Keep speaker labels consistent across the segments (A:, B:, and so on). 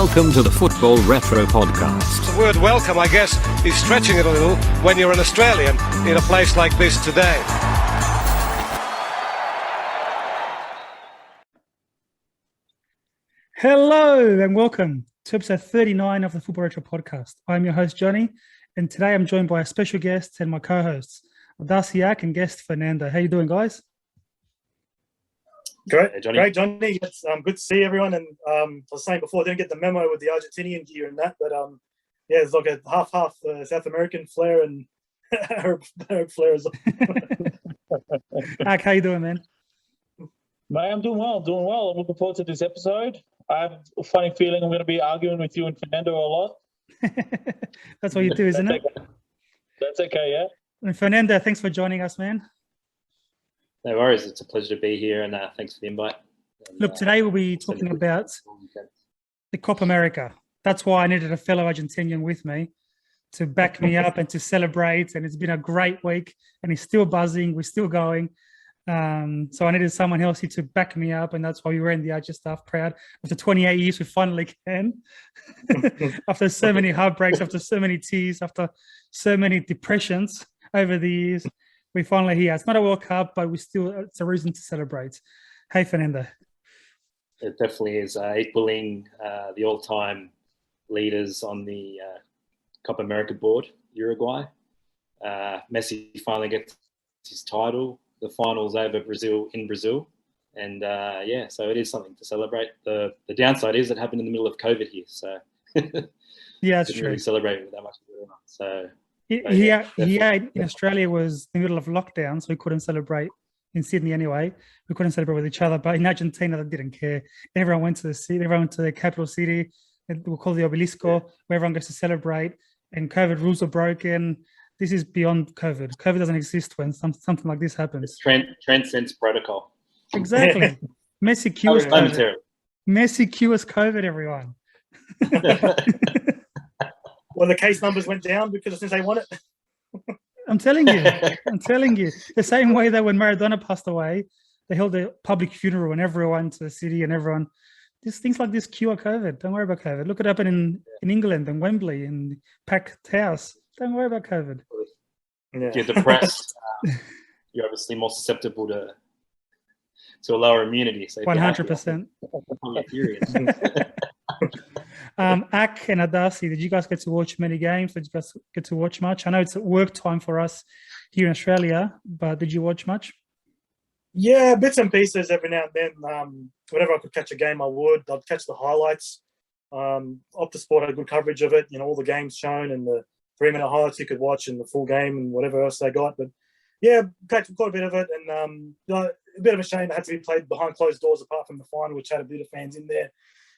A: Welcome to the Football Retro Podcast.
B: The word welcome, I guess, is stretching it a little when you're an Australian in a place like this today.
C: Hello and welcome to episode 39 of the Football Retro Podcast. I'm your host, Johnny, and today I'm joined by a special guest and my co-hosts, Darcy and guest Fernando. How you doing, guys?
D: Great,
E: hey, Johnny.
D: Great, Johnny. It's good to see everyone. And I was saying before, I didn't get the memo with the Argentinian gear and that, but yeah, it's like a half South American flair and Arab flair as well.
C: How you doing, man?
E: Mate, I'm doing well. I'm looking forward to this episode. I have a funny feeling I'm going to be arguing with you and Fernando a lot.
C: That's what you do, isn't it?
E: Okay. That's okay, yeah.
C: And Fernando, thanks for joining us, man.
E: No worries. It's a pleasure to be here, and thanks for the invite. And,
C: Look, today we'll be talking about the Copa America. That's why I needed a fellow Argentinian with me to back me up and to celebrate. And it's been a great week, and it's still buzzing. We're still going. So I needed someone else here to back me up, and that's why we were in the Argent staff proud. After 28 years, we finally can. After so many heartbreaks, after so many tears, after so many depressions over the years, we finally here. It's not a World Cup, but it's a reason to celebrate. Hey, Fernando.
E: It definitely is equaling the all-time leaders on the Copa America board, Uruguay. Messi finally gets his title. The finals over in Brazil. And so it is something to celebrate. The downside is it happened in the middle of COVID here. So
C: yeah, that's true.
E: Really celebrate with that much. So
C: in Australia was in the middle of lockdown, so we couldn't celebrate in Sydney anyway. We couldn't celebrate with each other, but in Argentina, they didn't care. Everyone went to the city, everyone went to the capital city, we'll call the Obelisco, where everyone goes to celebrate, and COVID rules are broken. This is beyond COVID. COVID doesn't exist when something like this happens.
E: It transcends protocol.
C: Exactly. Messi cures COVID. Messi cures COVID, everyone.
D: Well, the case numbers went down because since they won it.
C: I'm telling you. The same way that when Maradona passed away, they held a public funeral and everyone to the city and everyone. Things like this cure COVID. Don't worry about COVID. Look, it happened in England and Wembley and packed house. Don't worry about COVID.
E: Yeah. If you're depressed, you're obviously more susceptible to a lower immunity. So
C: 100%. Ak and Adasi, did you guys get to watch many games? Did you guys get to watch much? I know it's work time for us here in Australia, but did you watch much?
D: Yeah, bits and pieces every now and then. Whenever I could catch a game, I would. I'd catch the highlights. Optus Sport had good coverage of it. All the games shown and the 3-minute highlights you could watch and the full game and whatever else they got. But yeah, catch quite a bit of it. And a bit of a shame it had to be played behind closed doors apart from the final, which had a bit of fans in there.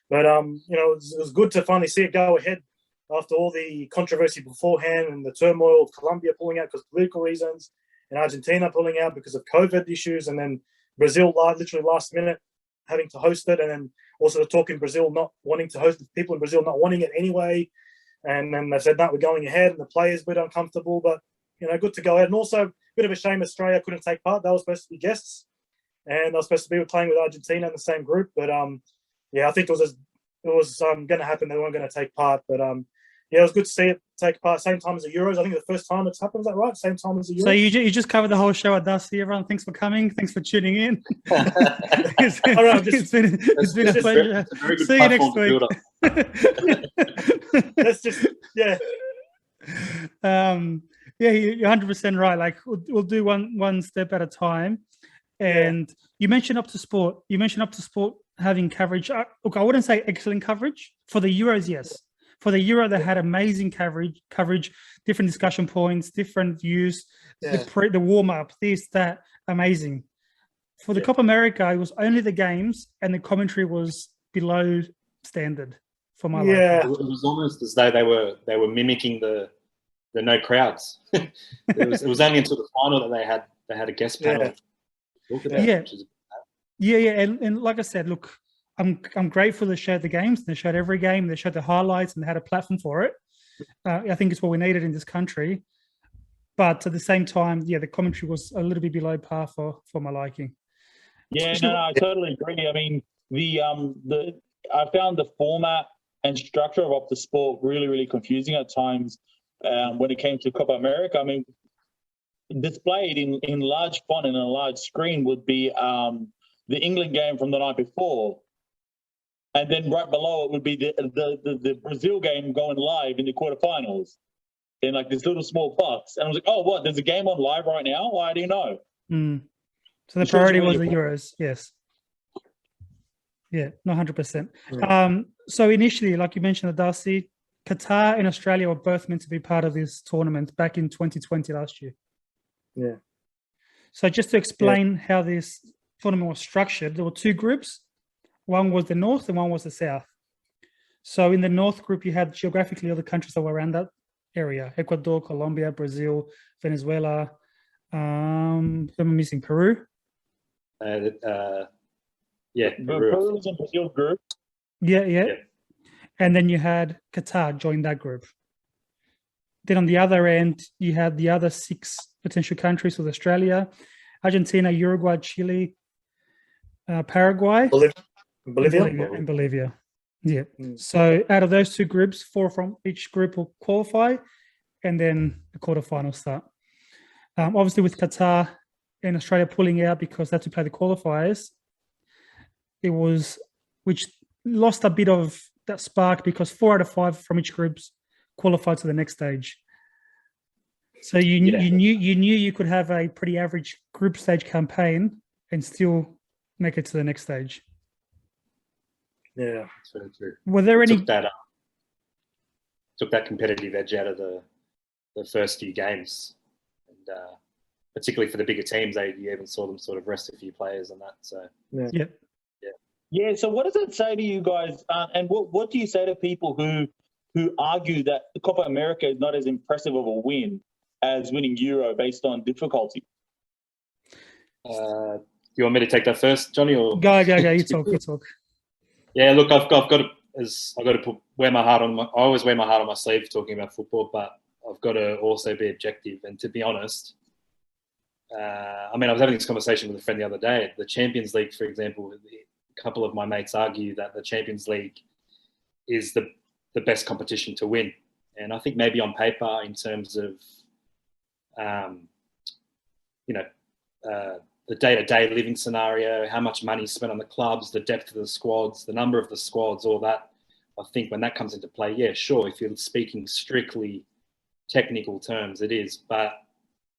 D: But, it was good to finally see it go ahead after all the controversy beforehand and the turmoil of Colombia pulling out because of political reasons and Argentina pulling out because of COVID issues, and then Brazil literally last minute having to host it, and then also the talk in Brazil not wanting to host it, people in Brazil not wanting it anyway. And then they said, no, we're going ahead, and the players were uncomfortable, but, good to go ahead. And also, a bit of a shame Australia couldn't take part. They were supposed to be guests, and they were supposed to be playing with Argentina in the same group. But, I think it was going to happen. They weren't going to take part. But, it was good to see it take part. Same time as the Euros. I think the first time it's happened. Is that right? Same time as the Euros.
C: So you just covered the whole show at Dusty. Everyone, thanks for coming. Thanks for tuning in. It's been a pleasure. See you next week.
D: That's just, yeah.
C: You're 100% right. Like we'll do one step at a time. And you mentioned Up to Sport. Having coverage. Look, I wouldn't say excellent coverage for the Euros. Yes, for the Euro they had amazing coverage, different discussion points, different views, the warm up, that, amazing. For the Copa America, it was only the games, and the commentary was below standard for my life.
E: It was almost as though they were mimicking the no crowds. it was only until the final that they had a guest panel.
C: And like I said, look, I'm grateful they showed the games. They showed every game. They showed the highlights, and they had a platform for it. I think it's what we needed in this country. But at the same time, the commentary was a little bit below par for my liking.
E: Yeah, no, I totally agree. I mean, I found the format
F: and structure of the sport really, really confusing at times. When it came to Copa America, I mean, displayed in large font and a large screen would be the England game from the night before. And then right below it would be the Brazil game going live in the quarterfinals in like this little small box. And I was like, oh, what? There's a game on live right now? Why do you know?
C: So the priority was the Euros, yes. Yeah, no, 100%. So initially, like you mentioned, Darcy, Qatar and Australia were both meant to be part of this tournament back in 2020 last year.
D: Yeah.
C: So just to explain how this tournament was structured, there were two groups. One was the North and one was the South. So in the North group, you had geographically all the countries that were around that area: Ecuador, Colombia, Brazil, Venezuela. I'm missing Peru.
E: Peru.
F: Peru was in Brazil group.
C: Yeah. And then you had Qatar join that group. Then on the other end, you had the other 6 potential countries with Australia, Argentina, Uruguay, Chile, Paraguay, Bolivia. Yeah. So out of those 2 groups, 4 from each group will qualify, and then the quarterfinals start. Obviously, with Qatar and Australia pulling out because they had to play the qualifiers, which lost a bit of that spark because 4 out of 5 from each group qualified to the next stage. So you knew you could have a pretty average group stage campaign and still make it to the next stage.
D: Yeah,
E: that's very true.
C: Were there any
E: took that competitive edge out of the first few games, and particularly for the bigger teams, you even saw them sort of rest a few players and that. So
F: Yeah. So what does it say to you guys? And what do you say to people who argue that the Copa America is not as impressive of a win as winning Euro based on difficulty?
E: You want me to take that first, Johnny? Or
C: go. You talk.
E: Yeah, look, I've got to wear my heart on I always wear my heart on my sleeve talking about football, but I've got to also be objective. And to be honest, I was having this conversation with a friend the other day. The Champions League, for example, a couple of my mates argue that the Champions League is the best competition to win. And I think maybe on paper, in terms of, the day-to-day living scenario, how much money is spent on the clubs, the depth of the squads, the number of the squads, all that. I think when that comes into play, yeah, sure, if you're speaking strictly technical terms, it is. But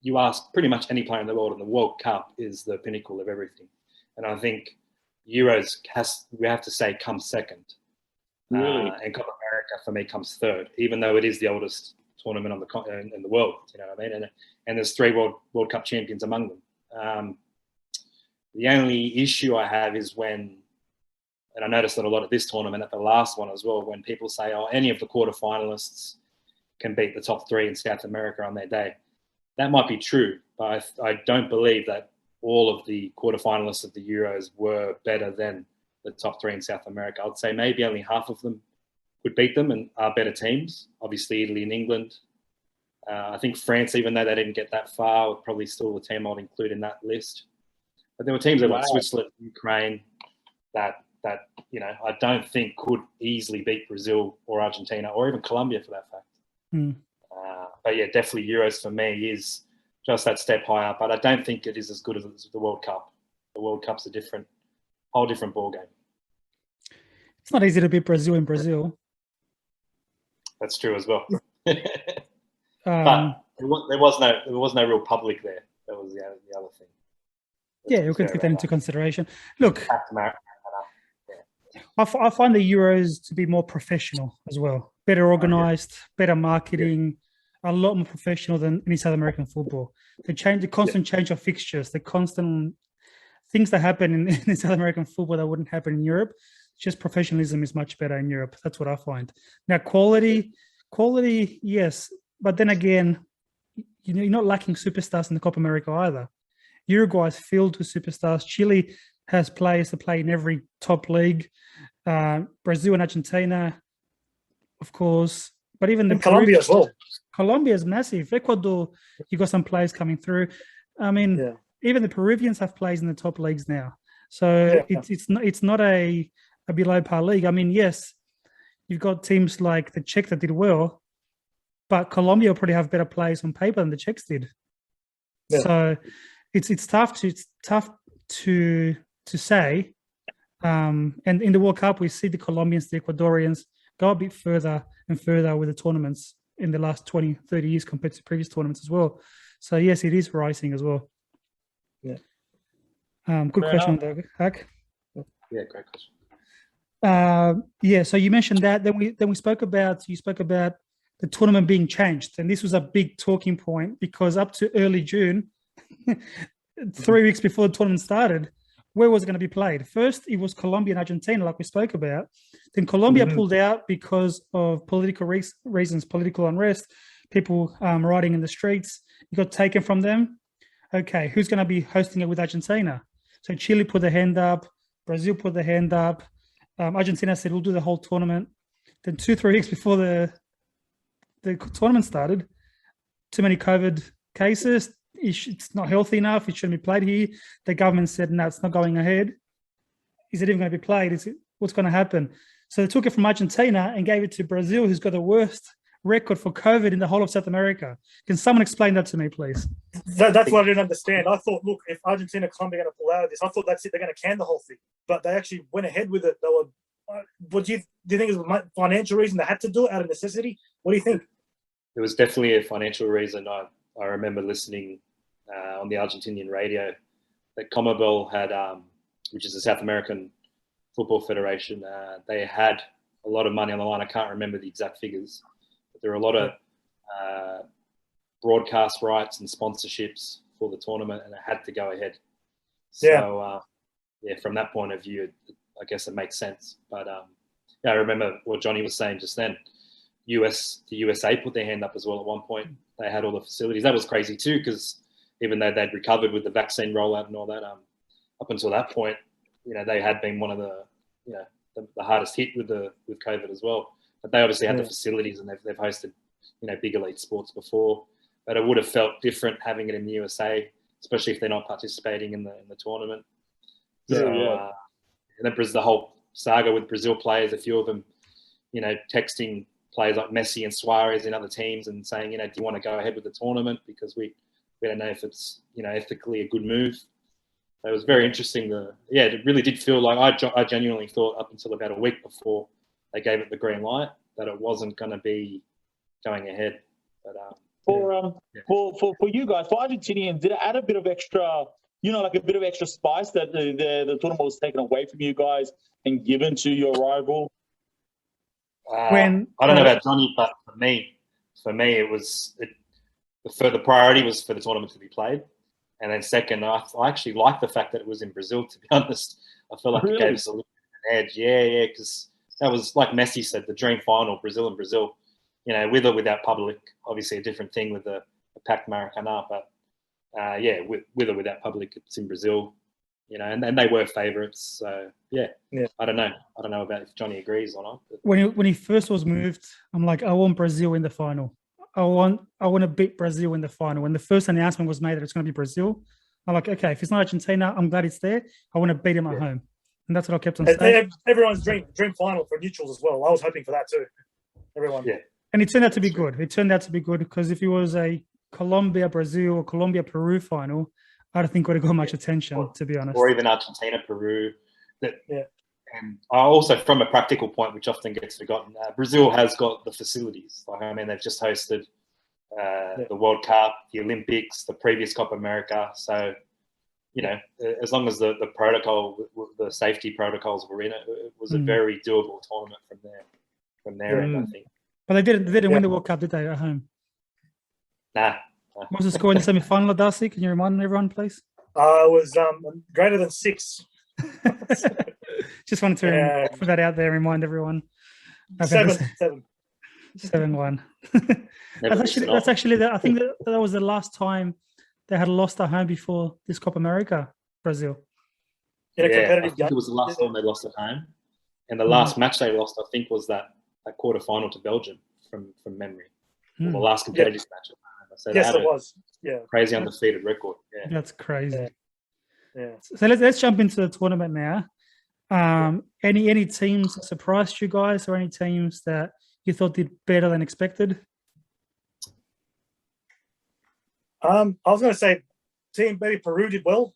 E: you ask pretty much any player in the world, and the World Cup is the pinnacle of everything. And I think Euros we have to say comes second.
F: Really?
E: And Copa America for me comes third, even though it is the oldest tournament on in the world. You know what I mean? And there's 3 World Cup champions among them. The only issue I have is when, and I noticed that a lot at this tournament, at the last one as well, when people say, oh, any of the quarterfinalists can beat the top 3 in South America on their day. That might be true, but I don't believe that all of the quarterfinalists of the Euros were better than the top 3 in South America. I'd say maybe only half of them could beat them and are better teams. Obviously, Italy and England. I think France, even though they didn't get that far, were probably still the team I'd include in that list. But there were teams like Switzerland, Ukraine, that I don't think could easily beat Brazil or Argentina or even Colombia for that fact. But yeah, definitely Euros for me is just that step higher. But I don't think it is as good as the World Cup. The World Cup's a whole different ball game.
C: It's not easy to beat Brazil in Brazil.
E: That's true as well. But there was no real public there. That was the other thing.
C: Yeah, we can take that into consideration. Look, I find the Euros to be more professional as well. Better organised, better marketing, a lot more professional than any South American football. The constant change of fixtures, the constant things that happen in South American football that wouldn't happen in Europe. Just professionalism is much better in Europe. That's what I find. Now, quality, yes. But then again, you're not lacking superstars in the Copa America either. Uruguay is filled with superstars. Chile has players to play in every top league. Brazil and Argentina, of course. But even the
D: Colombia as well.
C: Colombia is massive. Ecuador, you got some players coming through. I mean, even the Peruvians have players in the top leagues now. So it's not a below par league. I mean, yes, you've got teams like the Czech that did well, but Colombia will probably have better players on paper than the Czechs did.
D: Yeah.
C: So it's tough to say. And in the World Cup, we see the Colombians, the Ecuadorians go a bit further and further with the tournaments in the last 20, 30 years compared to previous tournaments as well. So yes, it is rising as well.
D: Yeah.
C: Good
F: Fair
C: question,
F: enough.
C: Doug. Hack.
E: Yeah, great question.
C: Yeah, so you mentioned that. Then we spoke about the tournament being changed, and this was a big talking point because up to early June, 3 weeks before the tournament started, where was it going to be played? First, it was Colombia and Argentina, like we spoke about. Then Colombia pulled out because of political reasons, political unrest, people rioting in the streets. It got taken from them. Okay, who's going to be hosting it with Argentina? So Chile put their hand up, Brazil put their hand up. Argentina said, we'll do the whole tournament. Then 2-3 weeks before the tournament started, too many COVID cases. It's not healthy enough. It shouldn't be played here. The government said, no, it's not going ahead. Is it even going to be played? What's going to happen? So they took it from Argentina and gave it to Brazil, who's got the worst record for COVID in the whole of South America. Can someone explain that to me, please?
D: That's what I didn't understand. I thought, look, if Argentina and Colombia are going to pull out of this, I thought that's it. They're going to can the whole thing. But they actually went ahead with it. They were. What do you think is a financial reason they had to do it out of necessity? What do you think?
E: It was definitely a financial reason. I remember listening on the Argentinian radio that CONMEBOL had, which is the South American Football Federation, they had a lot of money on the line. I can't remember the exact figures, but there were a lot of broadcast rights and sponsorships for the tournament, and it had to go ahead. So, from that point of view, I guess it makes sense. But I remember what Johnny was saying just then. The USA put their hand up as well at one point. They had all the facilities. That was crazy too, because even though they'd recovered with the vaccine rollout and all that, up until that point, they had been one of the hardest hit with COVID as well. But they obviously had the facilities, and they've hosted big elite sports before. But it would have felt different having it in the USA, especially if they're not participating in the tournament. And then the whole saga with Brazil players, a few of them, texting players like Messi and Suarez in other teams and saying, do you want to go ahead with the tournament because we don't know if it's ethically a good move. So it was very interesting. It really did feel like I genuinely thought up until about a week before they gave it the green light that it wasn't going to be going ahead. But
F: for you guys, for Argentinians, did it add a bit of extra? Like a bit of extra spice that the tournament was taken away from you guys and given to your rival?
C: I
E: don't know about Johnny, but for me, it was the priority was for the tournament to be played, and then second, I actually liked the fact that it was in Brazil. To be honest, I feel like it gave us a little bit of an edge. Yeah, because that was like Messi said, the dream final, Brazil and Brazil. With or without public, obviously a different thing with the packed Maracanã, but. With or without public, it's in Brazil, and they were favourites. So I don't know about if Johnny agrees or not. But.
C: When he first was moved, I'm like, I want Brazil in the final. I want to beat Brazil in the final. When the first announcement was made that it's going to be Brazil, I'm like, okay, if it's not Argentina, I'm glad it's there. I want to beat him at home, and that's what I kept on saying.
D: Everyone's dream final for neutrals as well. I was hoping for that too. Everyone.
E: Yeah.
C: And it turned out to be good. It turned out to be good because if it was a Colombia, Brazil, or Colombia, Peru final, I don't think it would have got much attention, to be honest.
E: Or even Argentina, Peru. And also, from a practical point, which often gets forgotten, Brazil has got the facilities. They've just hosted the World Cup, the Olympics, the previous Copa America. So, as long as the protocol, the safety protocols were in it, it was a very doable tournament from there end, I think.
C: But they didn't win the World Cup, did they, at home?
E: Nah.
C: What was the score in the semi-final, Darcy? Can you remind everyone, please?
D: It was greater than 6.
C: Just wanted to put that out there and remind everyone.
D: 7-1.
C: 7-1. That's actually I think that was the last time they had lost at home before this Copa America, Brazil.
D: In a competitive
E: I think
D: game.
E: it was the last time they lost at home. And the last match they lost, I think, was that quarter-final to Belgium from memory. Or the last competitive match at home. So
D: yes, it was. Yeah.
E: Crazy undefeated record. Yeah.
C: That's crazy.
D: Yeah.
C: So let's jump into the tournament now. Any teams that surprised you guys, or any teams that you thought did better than expected?
D: I was going to say, team maybe Peru did well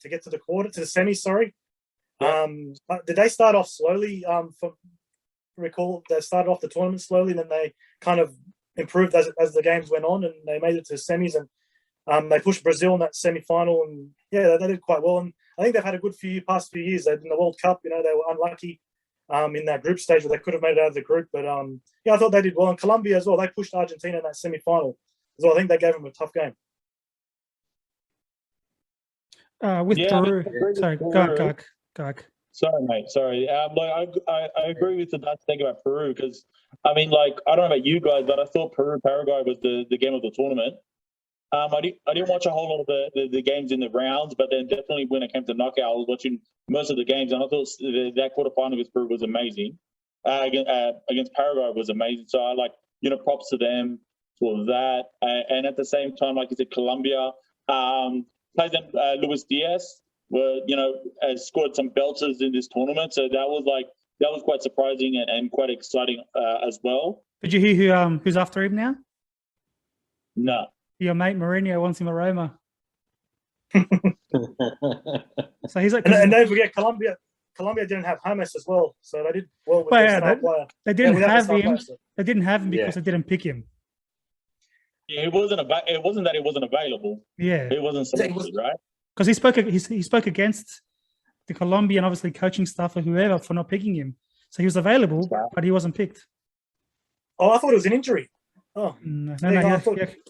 D: to get to the semi. Sorry.
F: Yeah.
D: But did they start off slowly? Recall they started off the tournament slowly, then they kind of improved as the games went on, and they made it to semis, and they pushed Brazil in that semi-final, and yeah, they did quite well. And I think they've had a good past few years. In the World Cup, they were unlucky in that group stage where they could have made it out of the group, but yeah, I thought they did well. And Colombia as well, they pushed Argentina in that semi-final as well. I think they gave them a tough game.
C: With Peru, sorry, go.
F: Sorry, mate. Sorry. I agree with the Dutch thing about Peru because, I mean, like, I don't know about you guys, but I thought Peru-Paraguay was the game of the tournament. I didn't watch a whole lot of the games in the rounds, but then definitely when it came to knockout, I was watching most of the games, and I thought that quarterfinal against Peru was amazing. Against Paraguay was amazing. So I props to them for that. And at the same time, like you said, Colombia played them. Luis Diaz has scored some belters in this tournament, so that was quite surprising and quite exciting as well.
C: Did you hear who's after him now?
F: No.
C: Your mate Mourinho wants him at Roma. So he's like,
D: and don't forget Colombia. Colombia didn't have James as well, so they did well with their star player.
C: They didn't have him.
D: Player, so.
C: They didn't have him because they didn't pick him.
F: Yeah, it wasn't that it wasn't available.
C: Yeah,
F: it wasn't selected, right?
C: Because he spoke against the Colombian, obviously coaching staff or whoever for not picking him. So he was available, but he wasn't picked.
D: Oh, I thought it was an injury. Oh
C: no,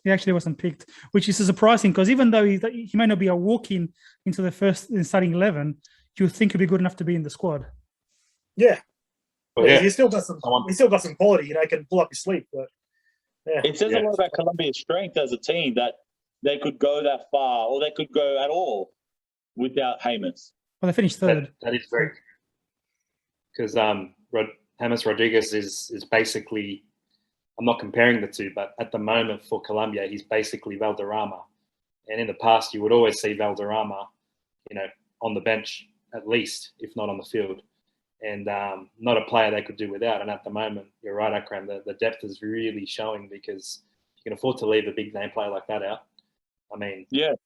C: he actually wasn't picked, which is surprising because even though he may not be a walk-in into the first starting 11, you would think he'd be good enough to be in the squad.
D: Yeah,
E: well, yeah.
D: He's still got some quality. He can pull up his sleeve. But yeah,
F: it says a lot about Colombia's strength as a team that they could go that far, or they could go at all without James.
C: Well, they finished third.
E: That is great because James Rodriguez is basically. I'm not comparing the two, but at the moment for Colombia, he's basically Valderrama. And in the past, you would always see Valderrama, on the bench at least, if not on the field. And not a player they could do without. And at the moment, you're right, Akram, the depth is really showing because you can afford to leave a big name player like that out. I mean, it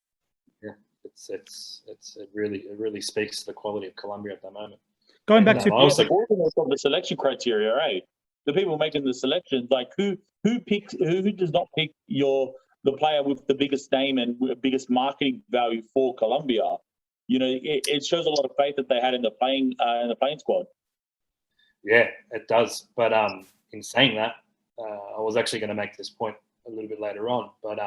E: really speaks to the quality of Colombia at the moment.
C: Going back to
F: the selection criteria, right? The people making the selections, like who does not pick the player with the biggest name and biggest marketing value for Colombia? It shows a lot of faith that they had in the playing squad. Yeah,
E: it does. But in saying that, I was actually going to make this point a little bit later on. But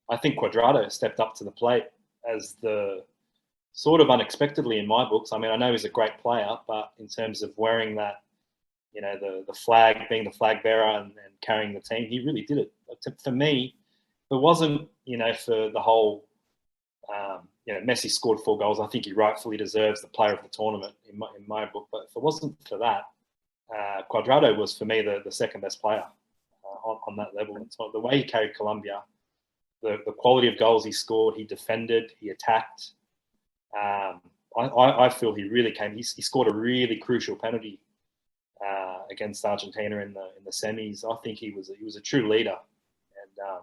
E: I think Cuadrado stepped up to the plate as the sort of unexpectedly in my books. I mean, I know he's a great player, but in terms of wearing that, the flag, being the flag bearer and carrying the team, he really did it. For me, it wasn't, for the whole, Messi scored 4 goals. I think he rightfully deserves the player of the tournament in my book. But if it wasn't for that, Cuadrado was, for me, the second best player on that level. And so the way he carried Colombia, the quality of goals he scored, he defended, he attacked. I feel he really came. He scored a really crucial penalty against Argentina in the semis. I think he was a true leader, and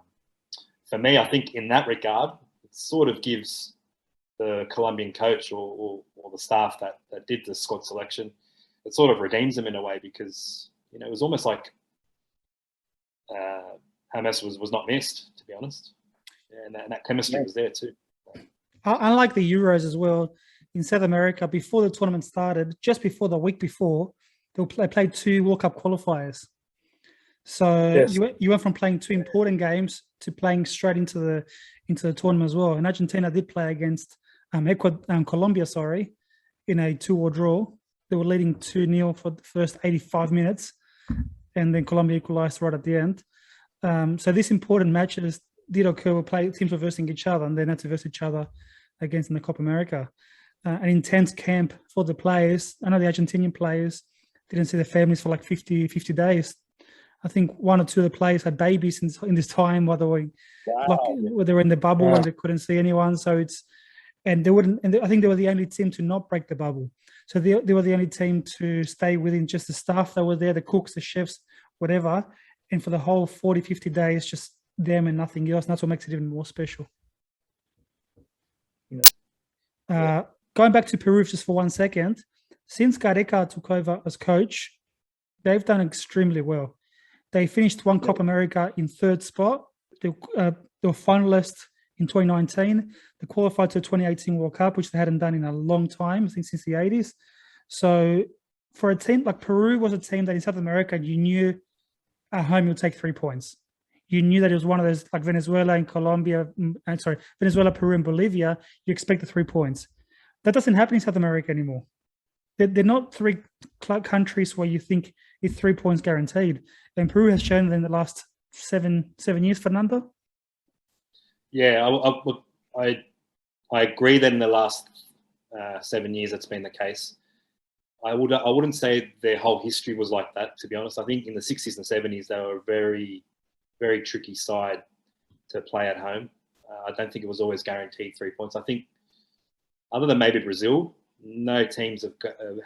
E: for me, I think in that regard, it sort of gives the Colombian coach or the staff that did the squad selection, it sort of redeems them in a way because it was almost like James was not missed, to be honest, and that chemistry was there too.
C: Unlike the Euros as well, in South America, before the tournament started, just before the week before, they played 2 World Cup qualifiers. So you went from playing 2 important games to playing straight into the tournament as well. And Argentina did play against Colombia, in a 2-2 draw. They were leading 2-0 for the first 85 minutes, and then Colombia equalized right at the end. So these important matches did occur where teams were versing each other, and then had to verse each other against in the Copa America. An intense camp for the players. I know the Argentinian players didn't see their families for like 50 days. I think 1 or 2 of the players had babies in this time while they were in the bubble and they couldn't see anyone. So I think they were the only team to not break the bubble. So they were the only team to stay within just the staff that were there, the cooks, the chefs, whatever. And for the whole 40, 50 days, just them and nothing else. And that's what makes it even more special. Going back to Peru just for 1 second, since Gareca took over as coach, they've done extremely well. They finished one Copa America in third spot. They were finalists in 2019. They qualified to the 2018 World Cup, which they hadn't done in a long time, I think since the 80s. So for a team like Peru was a team that in South America, you knew at home you'll take 3 points. You knew that it was one of those like Venezuela and Colombia, Venezuela, Peru, and Bolivia. You expect the 3 points. That doesn't happen in South America anymore. They're not three countries where you think it's 3 points guaranteed. And Peru has shown that in the last seven years, Fernando.
E: Yeah, I agree that in the last 7 years it's been the case. I wouldn't say their whole history was like that, to be honest. I think in the 60s and 70s they were a very, very tricky side to play at home. I don't think it was always guaranteed 3 points. I think other than maybe Brazil, no teams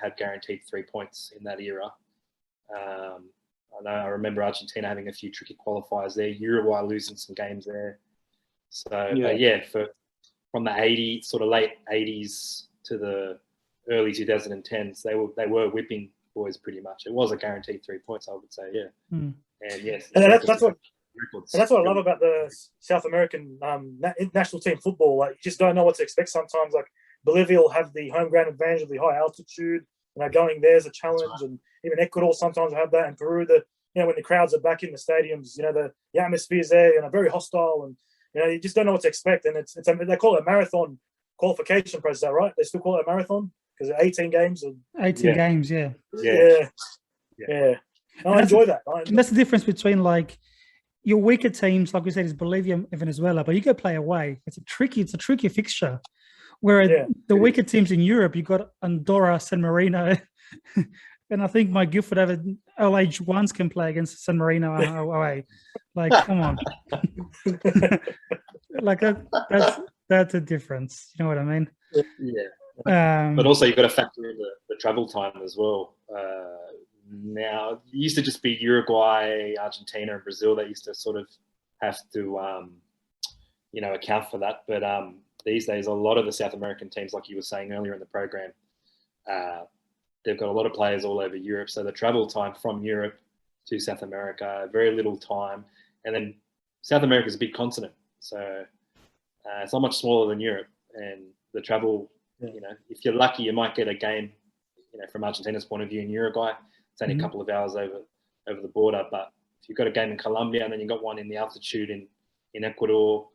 E: have guaranteed 3 points in that era. I remember Argentina having a few tricky qualifiers there, Uruguay losing some games there. So from the 80s, sort of late 80s to the early 2010s, they were whipping boys pretty much. It was a guaranteed 3 points, I would say, yeah. And yes,
D: and that's what I love about the South American national team football. Like, you just don't know what to expect sometimes. Like, Bolivia will have the home ground advantage of the high altitude. Going there is a challenge, and even Ecuador sometimes will have that. And Peru, when the crowds are back in the stadiums, the atmosphere is there, very hostile, and you just don't know what to expect. And they call it a marathon qualification process, right? They still call it a marathon because 18 games.
C: 18 games, yeah.
D: I enjoy that.
C: And that's the difference between like your weaker teams, like we said, is Bolivia and Venezuela, but you go play away. It's a tricky fixture. Where the weaker teams in Europe, you've got Andorra, San Marino, and I think my Guildford over LH1s can play against San Marino away. Like, come on. Like that's a difference. You know what I mean?
E: Yeah. But also you've got to factor in the travel time as well. Now, it used to just be Uruguay, Argentina, and Brazil that used to sort of have to, account for that. But these days, a lot of the South American teams, like you were saying earlier in the program, they've got a lot of players all over Europe. So the travel time from Europe to South America, very little time. And then South America is a big continent. So it's not much smaller than Europe. And the travel, if you're lucky, you might get a game, from Argentina's point of view in Uruguay. It's only a couple of hours over the border. But if you've got a game in Colombia and then you've got one in the altitude in Ecuador,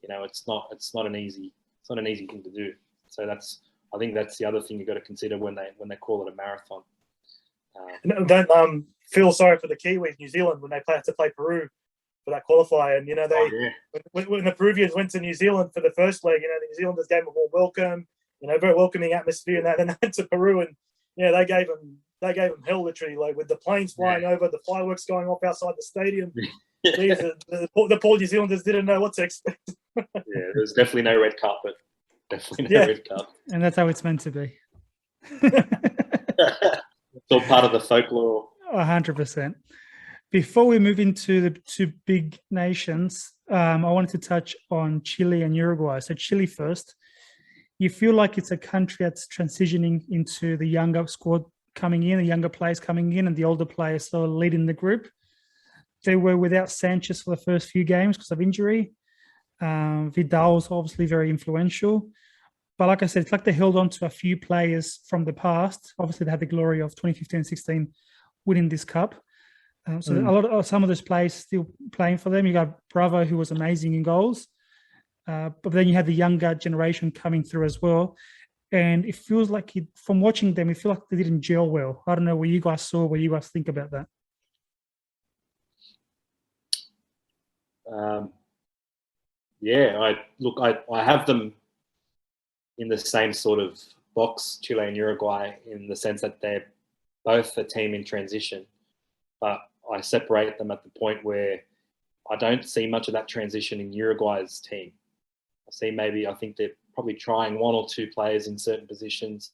E: it's not an easy thing to do. So I think that's the other thing you've got to consider when they call it a marathon.
D: Don't feel sorry for the Kiwis, New Zealand, when they have to play Peru for that qualifier. And when the Peruvians went to New Zealand for the first leg, the New Zealanders gave them a warm welcome, very welcoming atmosphere, and then they went to Peru, and they gave them hell, literally, like with the planes flying over, the fireworks going off outside the stadium. Jeez, the poor New Zealanders didn't know what to expect.
E: There's definitely no red carpet. Definitely no red carpet.
C: And that's how it's meant to be.
E: It's all part of the folklore.
C: 100%. Before we move into the two big nations, I wanted to touch on Chile and Uruguay. So Chile first. You feel like it's a country that's transitioning into the younger squad coming in, the younger players coming in, and the older players still leading the group. They were without Sanchez for the first few games because of injury. Vidal was obviously very influential. But like I said, it's like they held on to a few players from the past. Obviously, they had the glory of 2015 and 16 winning this cup. So some of those players still playing for them. You got Bravo, who was amazing in goals. But then you had the younger generation coming through as well. And it feels like, from watching them, it feels like they didn't gel well. I don't know what you guys saw, what you guys think about that. I have them in the same sort of box, Chile and Uruguay, in the sense that they're both a team in transition. But I separate them at the point where I don't see much of that transition in Uruguay's team. I think they're probably trying one or two players in certain positions.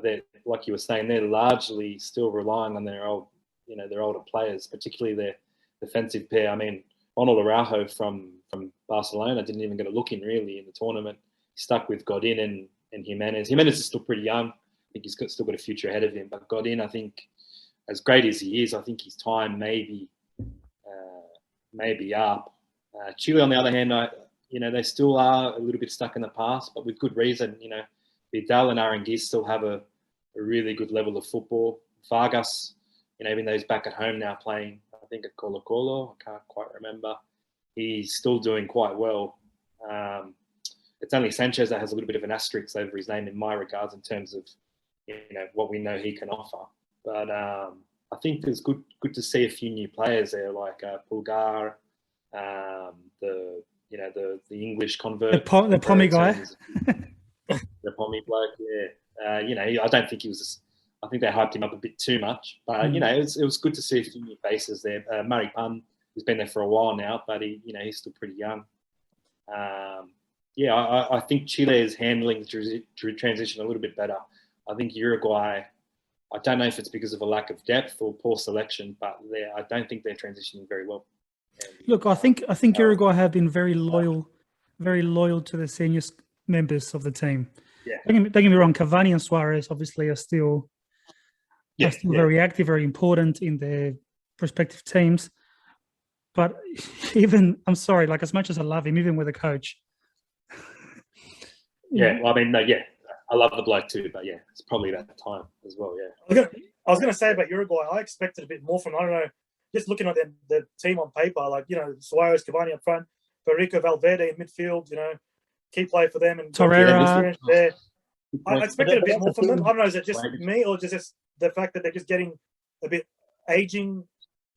E: they're, like you were saying, they're largely still relying on their older players, particularly their defensive pair. I mean, Ronald Araujo from Barcelona didn't even get a look in really in the tournament. He stuck with Godin and Jimenez. Jimenez is still pretty young. I think he's still got a future ahead of him. But Godin, I think, as great as he is, I think his time may be up. Chile, on the other hand, they still are a little bit stuck in the past, but with good reason. Vidal and Aranguiz still have a really good level of football. Vargas, even though he's back at home now playing, I think at Colo Colo, I can't quite remember, he's still doing quite well. It's only Sanchez that has a little bit of an asterisk over his name in my regards in terms of what we know he can offer. But I think it's good to see a few new players there, like Pulgar, the English convert,
C: the Pommy guy,
E: the Pommy bloke. Yeah, I don't think he was. I think they hyped him up a bit too much. But it was good to see a few new faces there. Murray Pun, who's been there for a while now, but he's still pretty young. I think Chile is handling the transition a little bit better. I think Uruguay, I don't know if it's because of a lack of depth or poor selection, but I don't think they're transitioning very well.
C: Look, I think Uruguay have been very loyal to the senior members of the team.
E: Yeah.
C: Don't get me wrong, Cavani and Suarez obviously are still very active, very important in their respective teams. But even, I'm sorry, like as much as I love him, even with a coach.
E: Yeah, well, I mean, I love the bloke too, but it's probably that time as well,
D: I was going to say about Uruguay, I expected a bit more from, I don't know, just looking at the team on paper, like, Suarez, Cavani up front, Federico Valverde in midfield, key player for them. And
C: Torreira.
D: There. I expected a bit more from them. I don't know, is it just me or just the fact that they're just getting a bit aging?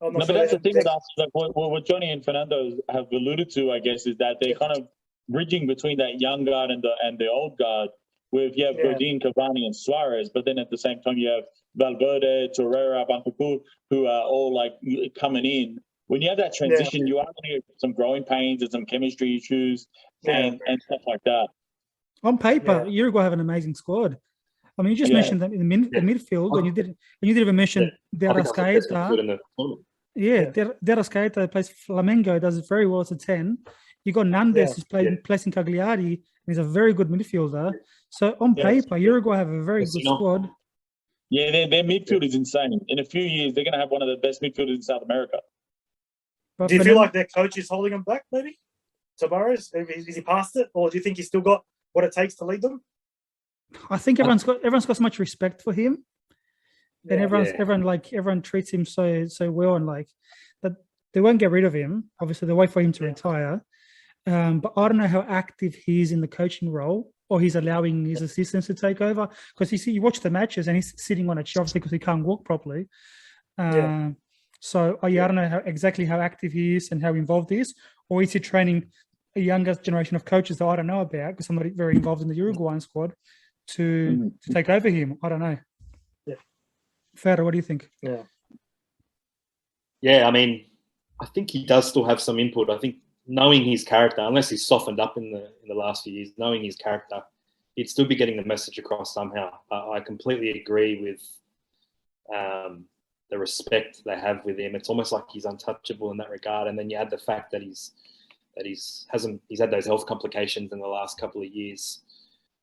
F: But that's the thing with us, like what Johnny and Fernando have alluded to, I guess, is that they're kind of bridging between that young guard and the old guard, where you have Godin, Cavani, and Suarez, but then at the same time you have Valverde, Torreira, Bancacu, who are all like coming in. When you have that transition, you are going to get some growing pains and some chemistry issues and stuff like that.
C: On paper, Uruguay have an amazing squad. I mean, you just mentioned that in the midfield, and you didn't even mention De Arrascaeta. De Arrascaeta plays Flamengo, does it very well as a 10. You got Nandes, who's placing Cagliari, and he's a very good midfielder. So on paper, Uruguay have a very good squad.
F: Yeah, their midfield is insane. In a few years, they're going to have one of the best midfielders in South America.
D: But do you feel like their coach is holding them back, maybe? Tavares? Is he past it? Or do you think he's still got what it takes to lead them?
C: I think everyone's got so much respect for him. And everyone treats him so well, and like that they won't get rid of him. Obviously, they wait for him to retire. But I don't know how active he is in the coaching role, or he's allowing his assistants to take over. Because you watch the matches and he's sitting on a chair, obviously, because he can't walk properly. So I don't know exactly how active he is and how involved he is, or is he training a younger generation of coaches that I don't know about, because I'm not very involved in the Uruguayan squad to take over him. I don't know. Ferro, what do you think?
E: I mean, I think he does still have some input. I think knowing his character, unless he's softened up in the last few years, knowing his character, he'd still be getting the message across somehow. I completely agree with the respect they have with him. It's almost like he's untouchable in that regard. And then you add the fact that he's had those health complications in the last couple of years.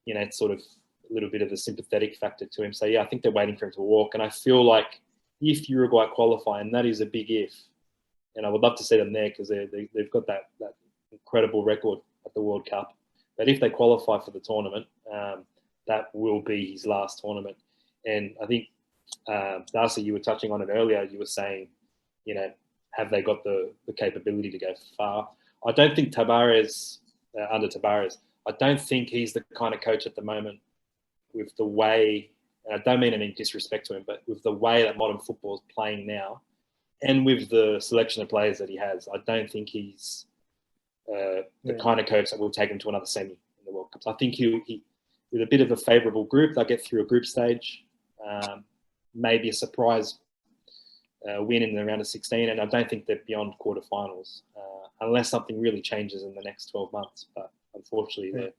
E: It's sort of a little bit of a sympathetic factor to him. So I think they're waiting for him to walk. And I feel like if Uruguay qualify, and that is a big if, and I would love to see them there because they've got that incredible record at the World Cup. But if they qualify for the tournament, that will be his last tournament. And I think, Darcy, you were touching on it earlier. You were saying, have they got the capability to go far? I don't think under Tavares, I don't think he's the kind of coach at the moment with the way, and I don't mean any disrespect to him, but with the way that modern football is playing now, and with the selection of players that he has, I don't think he's the kind of coach that will take him to another semi in the World Cup. So I think he with a bit of a favourable group, they'll get through a group stage, maybe a surprise win in the round of 16, and I don't think they're beyond quarterfinals unless something really changes in the next 12 months. But unfortunately,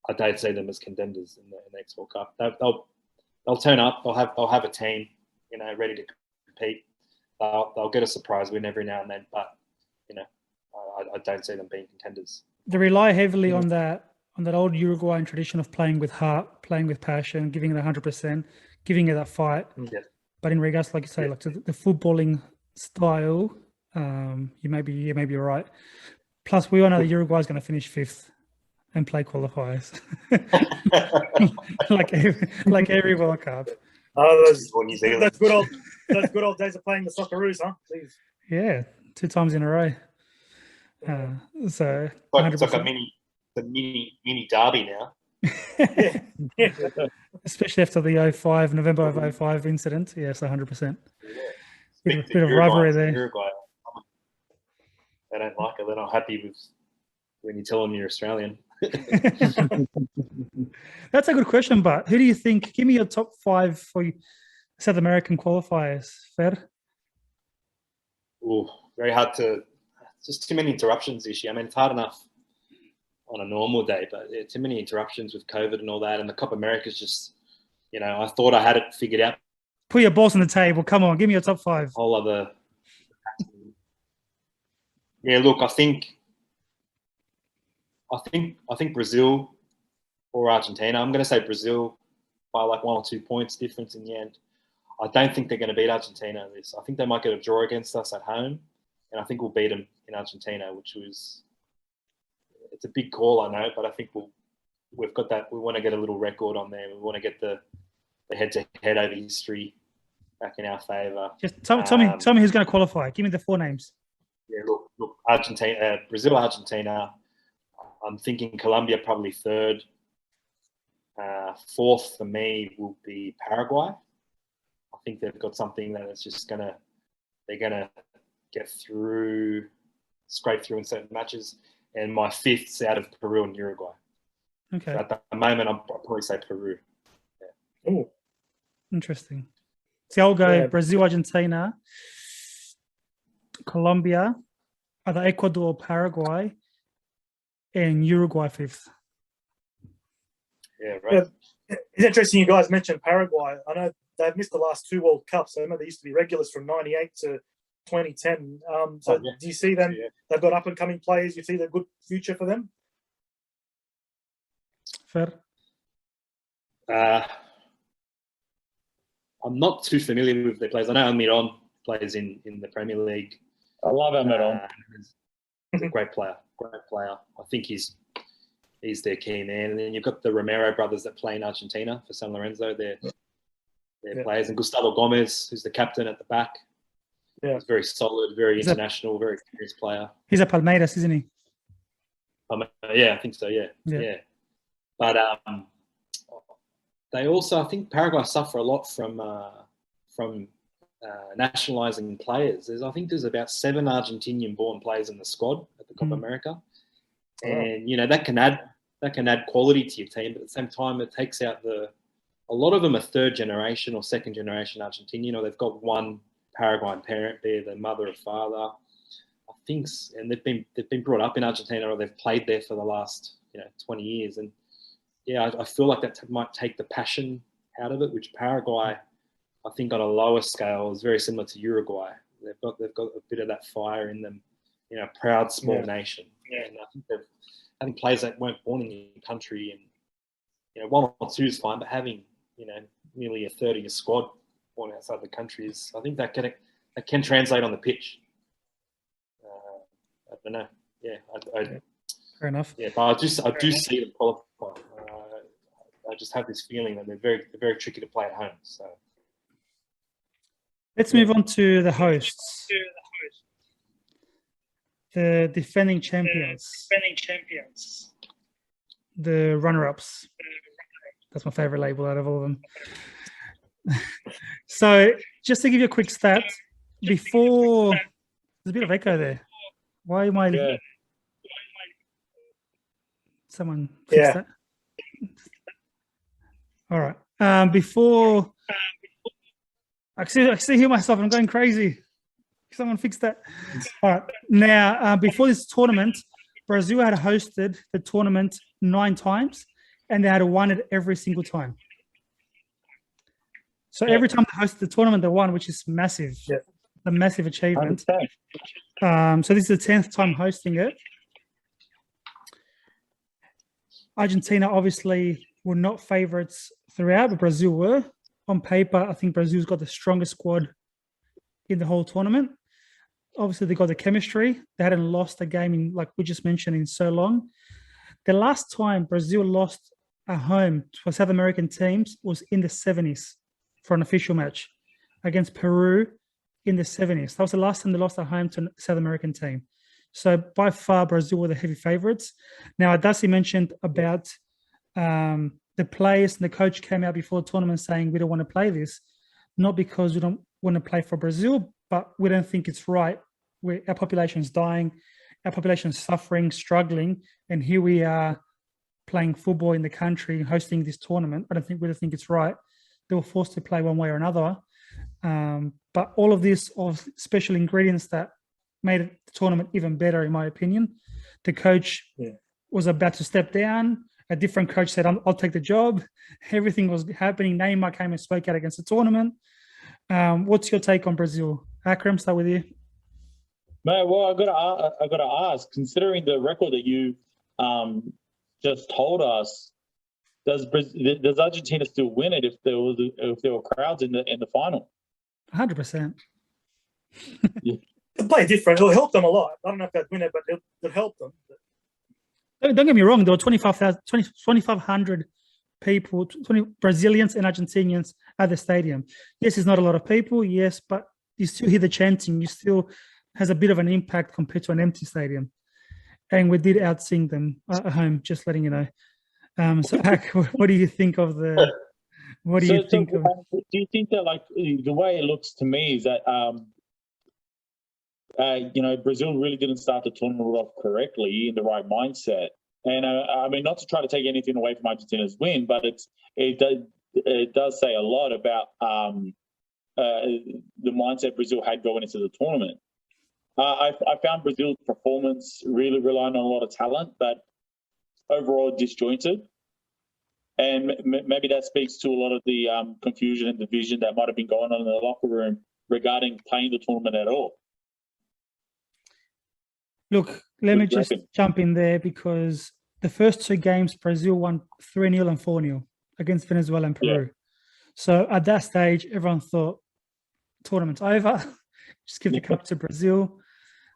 E: I don't see them as contenders in the next World Cup. they'll turn up. They'll have a team, ready to compete. They'll get a surprise win every now and then, but I don't see them being contenders.
C: They rely heavily on that old Uruguayan tradition of playing with heart, playing with passion, giving it 100%, giving it that fight.
E: Yeah.
C: But in regards, like you say, like to the footballing style, you may be right. Plus, we all know that Uruguay is going to finish 5th and play qualifiers, like every World Cup.
D: Oh,
E: New Zealand.
D: those good old days of playing the Socceroos, huh? Please.
C: Yeah, 2 times in a row. So
E: It's like a mini derby now.
C: Especially after the November of 05 incident. Yes, 100%.
E: Yeah.
C: Bit of rivalry there.
E: Uruguay. They don't like it. They're not happy with when you tell them you're Australian.
C: That's a good question, but who do you think? Give me your top 5 for South American qualifiers, Fer.
E: Ooh, very hard to. Just too many interruptions this year. I mean, it's hard enough on a normal day, but too many interruptions with COVID and all that. And the Copa America is just, I thought I had it figured out.
C: Put your balls on the table. Come on, give me your top 5.
E: Whole other. Yeah, look, I think Brazil or Argentina. I'm going to say Brazil by like 1 or 2 points difference in the end. I don't think they're going to beat Argentina in this. I think they might get a draw against us at home, and I think we'll beat them in Argentina, it's a big call, I know, but I think we've got that. We want to get a little record on there. We want to get the head-to-head over history back in our favour.
C: Just tell me who's going to qualify. Give me the 4 names.
E: Yeah, look, Argentina, Brazil, Argentina. I'm thinking Colombia probably 3rd. 4th for me will be Paraguay. I think they've got something that is just they're gonna get through, scrape through in certain matches. And my 5th's out of Peru and Uruguay.
C: Okay.
E: So at the moment, I'll probably say Peru.
D: Yeah. Oh,
C: interesting. So I'll go Brazil, Argentina, Colombia, either Ecuador, Paraguay, and Uruguay 5th.
E: Yeah, right.
D: Yeah. It's interesting you guys mentioned Paraguay. I know they've missed the last 2 World Cups. I remember they used to be regulars from 98 to 2010. Do you see them? Yeah. They've got up-and-coming players. You see the good future for them?
C: Fair.
E: I'm not too familiar with their players. I know Almiron plays in the Premier League.
F: I love Almiron.
E: He's a great player. I think he's their key man. And then you've got the Romero brothers that play in Argentina for San Lorenzo. They're players. And Gustavo Gomez, who's the captain at the back.
D: Yeah.
E: He's very solid, very international, very experienced player.
C: He's a Palmeiras, isn't he?
E: Yeah, I think so, yeah. But they also, I think Paraguay suffer a lot from nationalising players. I think there's about 7 Argentinian-born players in the squad at the Copa America. And, that can add quality to your team, but at the same time, it takes out a lot of them are 3rd generation or 2nd generation Argentinian, or they've got one Paraguayan parent there, their mother or father, I think, and they've been brought up in Argentina or they've played there for the last 20 years, and I feel like that might take the passion out of it, which Paraguay, I think, on a lower scale is very similar to Uruguay. They've got a bit of that fire in them, proud small nation, and I think players that weren't born in the country, and 1 or 2 is fine, but having nearly a 3rd of your squad born outside the country is, I think that can translate on the pitch. I don't know. Yeah,
C: fair enough.
E: Yeah, but I do see them qualify. I just have this feeling that they're very tricky to play at home. So
C: let's move on to the hosts, the defending champions, the runner-ups. That's my favorite label out of all of them. So just to give you a quick stat, before there's a bit of echo there. Why am I? Someone fix that. All right. Before I can see hear myself. I'm going crazy. Someone fix that. All right. Now, before this tournament, Brazil had hosted the tournament 9 times, and they had won it every single time. So every time they hosted the tournament, they won, which is massive.
D: Yeah.
C: A massive achievement.
F: 100%.
C: So this is the 10th time hosting it. Argentina obviously were not favourites throughout, but Brazil were. On paper, I think Brazil's got the strongest squad in the whole tournament. Obviously, they got the chemistry. They hadn't lost a game in, like we just mentioned, in so long. The last time Brazil lost at home to South American teams was in the 70s for an official match against Peru in the 70s. That was the last time they lost at home to a South American team. So by far, Brazil were the heavy favourites. Now, Adasi mentioned about the players and the coach came out before the tournament saying we don't want to play this, not because we don't want to play for Brazil, but we don't think it's right. Our population is dying, our population is suffering, struggling, and here we are playing football in the country, hosting this tournament. We don't think it's right. They were forced to play one way or another. But all of this, of special ingredients that made the tournament even better, in my opinion. The coach was about to step down. A different coach said, I'll take the job. Everything was happening. Neymar came and spoke out against the tournament. What's your take on Brazil? Akram, start with you.
F: Man, well, I gotta ask. Considering the record that you just told us, does Argentina still win it if there were crowds in the final?
C: 100%.
D: They'll play different. It'll help them a lot. I don't know if they'd win it, but it'll help them.
C: Don't get me wrong. There were 2,500 people, 20 Brazilians and Argentinians at the stadium. Yes, it's not a lot of people. Yes, but you still hear the chanting. You still has a bit of an impact compared to an empty stadium. And we did outsing them at home, just letting you know. So, Ak, what do you think of the? What do you think of?
F: Do you think that, like, the way it looks to me is that Brazil really didn't start the tournament off correctly in the right mindset. And I mean, not to try to take anything away from Argentina's win, but it does say a lot about the mindset Brazil had going into the tournament. I found Brazil's performance really relying on a lot of talent, but overall disjointed. And maybe that speaks to a lot of the confusion and division that might have been going on in the locker room regarding playing the tournament at all.
C: Look, let me just jump in there because the first two games, Brazil won 3-0 and 4-0 against Venezuela and Peru. Yeah. So at that stage, everyone thought, tournament's over. Just give the cup to Brazil.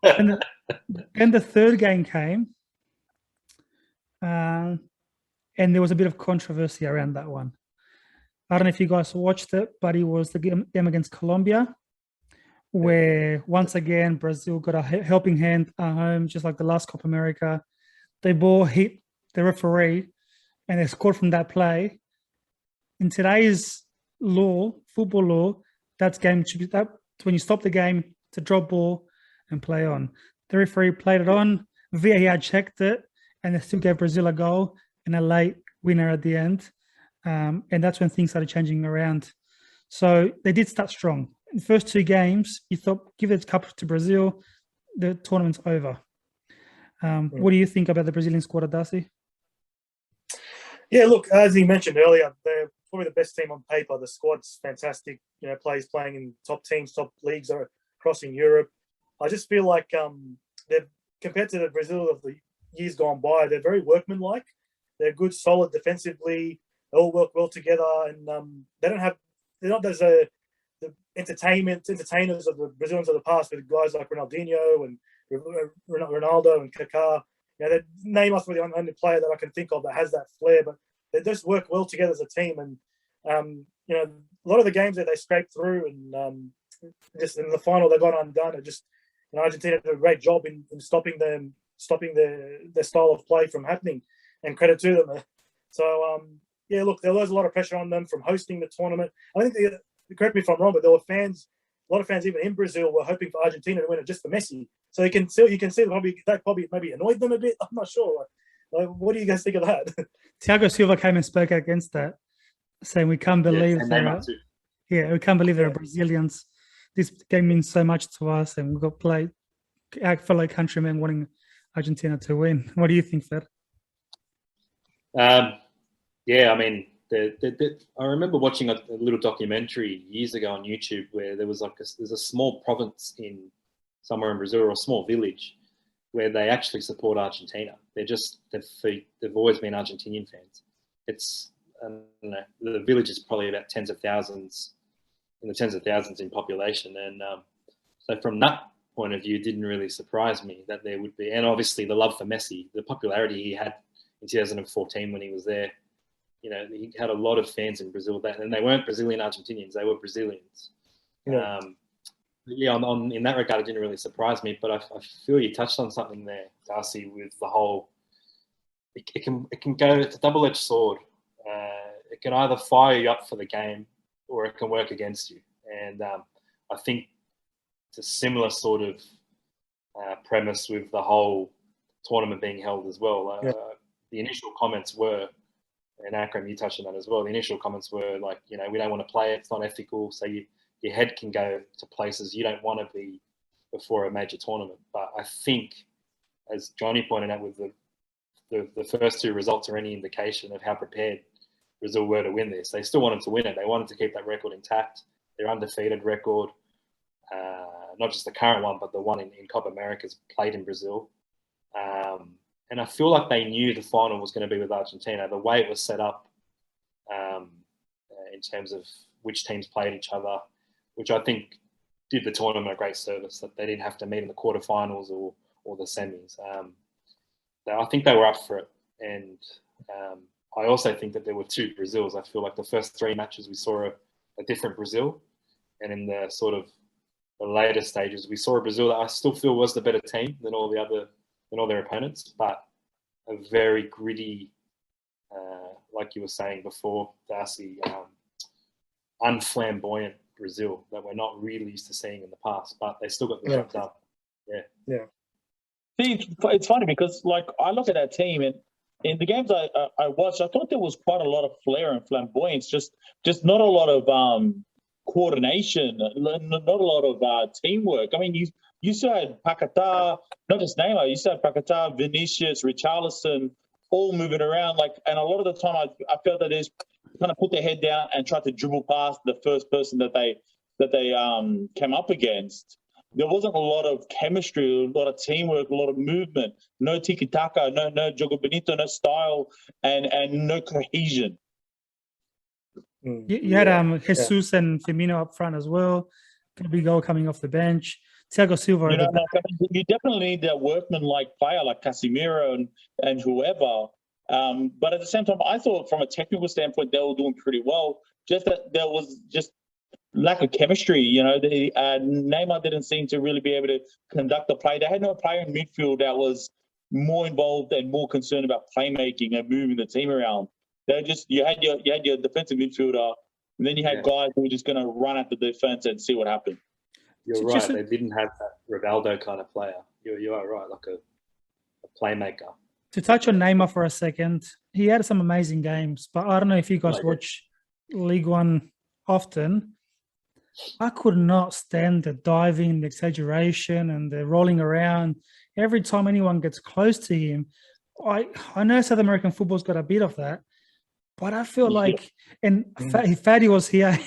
C: And the third game came, and there was a bit of controversy around that one. I don't know if you guys watched it, but it was the game against Colombia, where once again Brazil got a helping hand at home, just like the last Copa America. They ball hit the referee, and they scored from that play. In today's law, football law, that's game should be that when you stop the game to drop ball and play on. The referee played it on, VAR checked it, and they still gave Brazil a goal and a late winner at the end. And that's when things started changing around. So they did start strong. In the first two games, you thought, give the cup to Brazil, the tournament's over. What do you think about the Brazilian squad, Adasi?
D: Yeah, look, as you mentioned earlier, they're probably the best team on paper. The squad's fantastic. Players playing in top teams, top leagues across in Europe. I just feel like they're compared to the Brazil of the years gone by, they're very workmanlike. They're good, solid defensively. They all work well together, and they're not as the entertainers of the Brazilians of the past with guys like Ronaldinho and Ronaldo and Kaká. Neymar's probably the only player that I can think of that has that flair, but they just work well together as a team. And a lot of the games that they scraped through, and just in the final they got undone. Argentina did a great job in stopping their style of play from happening, and credit to them. So look, there was a lot of pressure on them from hosting the tournament. I think correct me if I'm wrong, but there were a lot of fans even in Brazil were hoping for Argentina to win it just for Messi. So you can see that probably maybe annoyed them a bit. I'm not sure. What do you guys think of that?
C: Thiago Silva came and spoke against that, saying we can't believe we can't believe there are Brazilians. This game means so much to us, and we've got our fellow countrymen wanting Argentina to win. What do you think, Fed?
E: I mean, I remember watching a little documentary years ago on YouTube where there was there's a small province somewhere in Brazil, or a small village, where they actually support Argentina. They've always been Argentinian fans. It's I don't know, the village is probably about tens of thousands in population, and so from that point of view, it didn't really surprise me that there would be, and obviously the love for Messi, the popularity he had in 2014 when he was there. He had a lot of fans in Brazil, and they weren't Brazilian Argentinians; they were Brazilians. Yeah. In that regard, it didn't really surprise me. But I feel you touched on something there, Darcy, with the whole. It can go. It's a double-edged sword. It can either fire you up for the game, or it can work against you. And I think it's a similar sort of premise with the whole tournament being held as well. The initial comments were, and Akram, you touched on that as well. The initial comments were like, we don't want to play it. It's not ethical. So your head can go to places you don't want to be before a major tournament. But I think, as Johnny pointed out, with the first two results are any indication of how prepared Brazil were to win this. They still wanted to win it. They wanted to keep that record intact, their undefeated record, not just the current one, but the one in Copa America's played in Brazil. And I feel like they knew the final was going to be with Argentina. The way it was set up in terms of which teams played each other, which I think did the tournament a great service, that they didn't have to meet in the quarterfinals or the semis. I think they were up for it. And I also think that there were two Brazils. I feel like the first three matches we saw a different Brazil. And in the sort of the later stages, we saw a Brazil that I still feel was the better team than all their opponents, but a very gritty, like you were saying before, Darcy, unflamboyant Brazil that we're not really used to seeing in the past, but they still got the job done. Yeah.
F: See, it's funny because, like, I look at that team, and in the games I watched, I thought there was quite a lot of flair and flamboyance, just not a lot of coordination, not a lot of teamwork. I mean, you still had Paquetá, not just Neymar, you still had Paquetá, Vinicius, Richarlison, all moving around. And a lot of the time I felt that they kind of put their head down and tried to dribble past the first person that they came up against. There wasn't a lot of chemistry, a lot of teamwork, a lot of movement, no tiki-taka, no jogo bonito, no style, and no cohesion.
C: You had Jesus and Firmino up front as well. Gabigol coming off the bench. Thiago Silva.
F: You definitely need that workman-like player like Casemiro and whoever. But at the same time, I thought from a technical standpoint, they were doing pretty well. Just that there was just lack of chemistry. Neymar didn't seem to really be able to conduct the play. They had no player in midfield that was more involved and more concerned about playmaking and moving the team around. You had your defensive midfielder, and then you had guys who were just going to run at the defense and see what happened.
E: You're right. They didn't have that Rivaldo kind of player. You are right, like a playmaker.
C: To touch on Neymar for a second, he had some amazing games, but I don't know if you guys watch League One often. I could not stand the diving, the exaggeration, and the rolling around. Every time anyone gets close to him, I know South American football's got a bit of that, but I feel like, and if Fadi was here,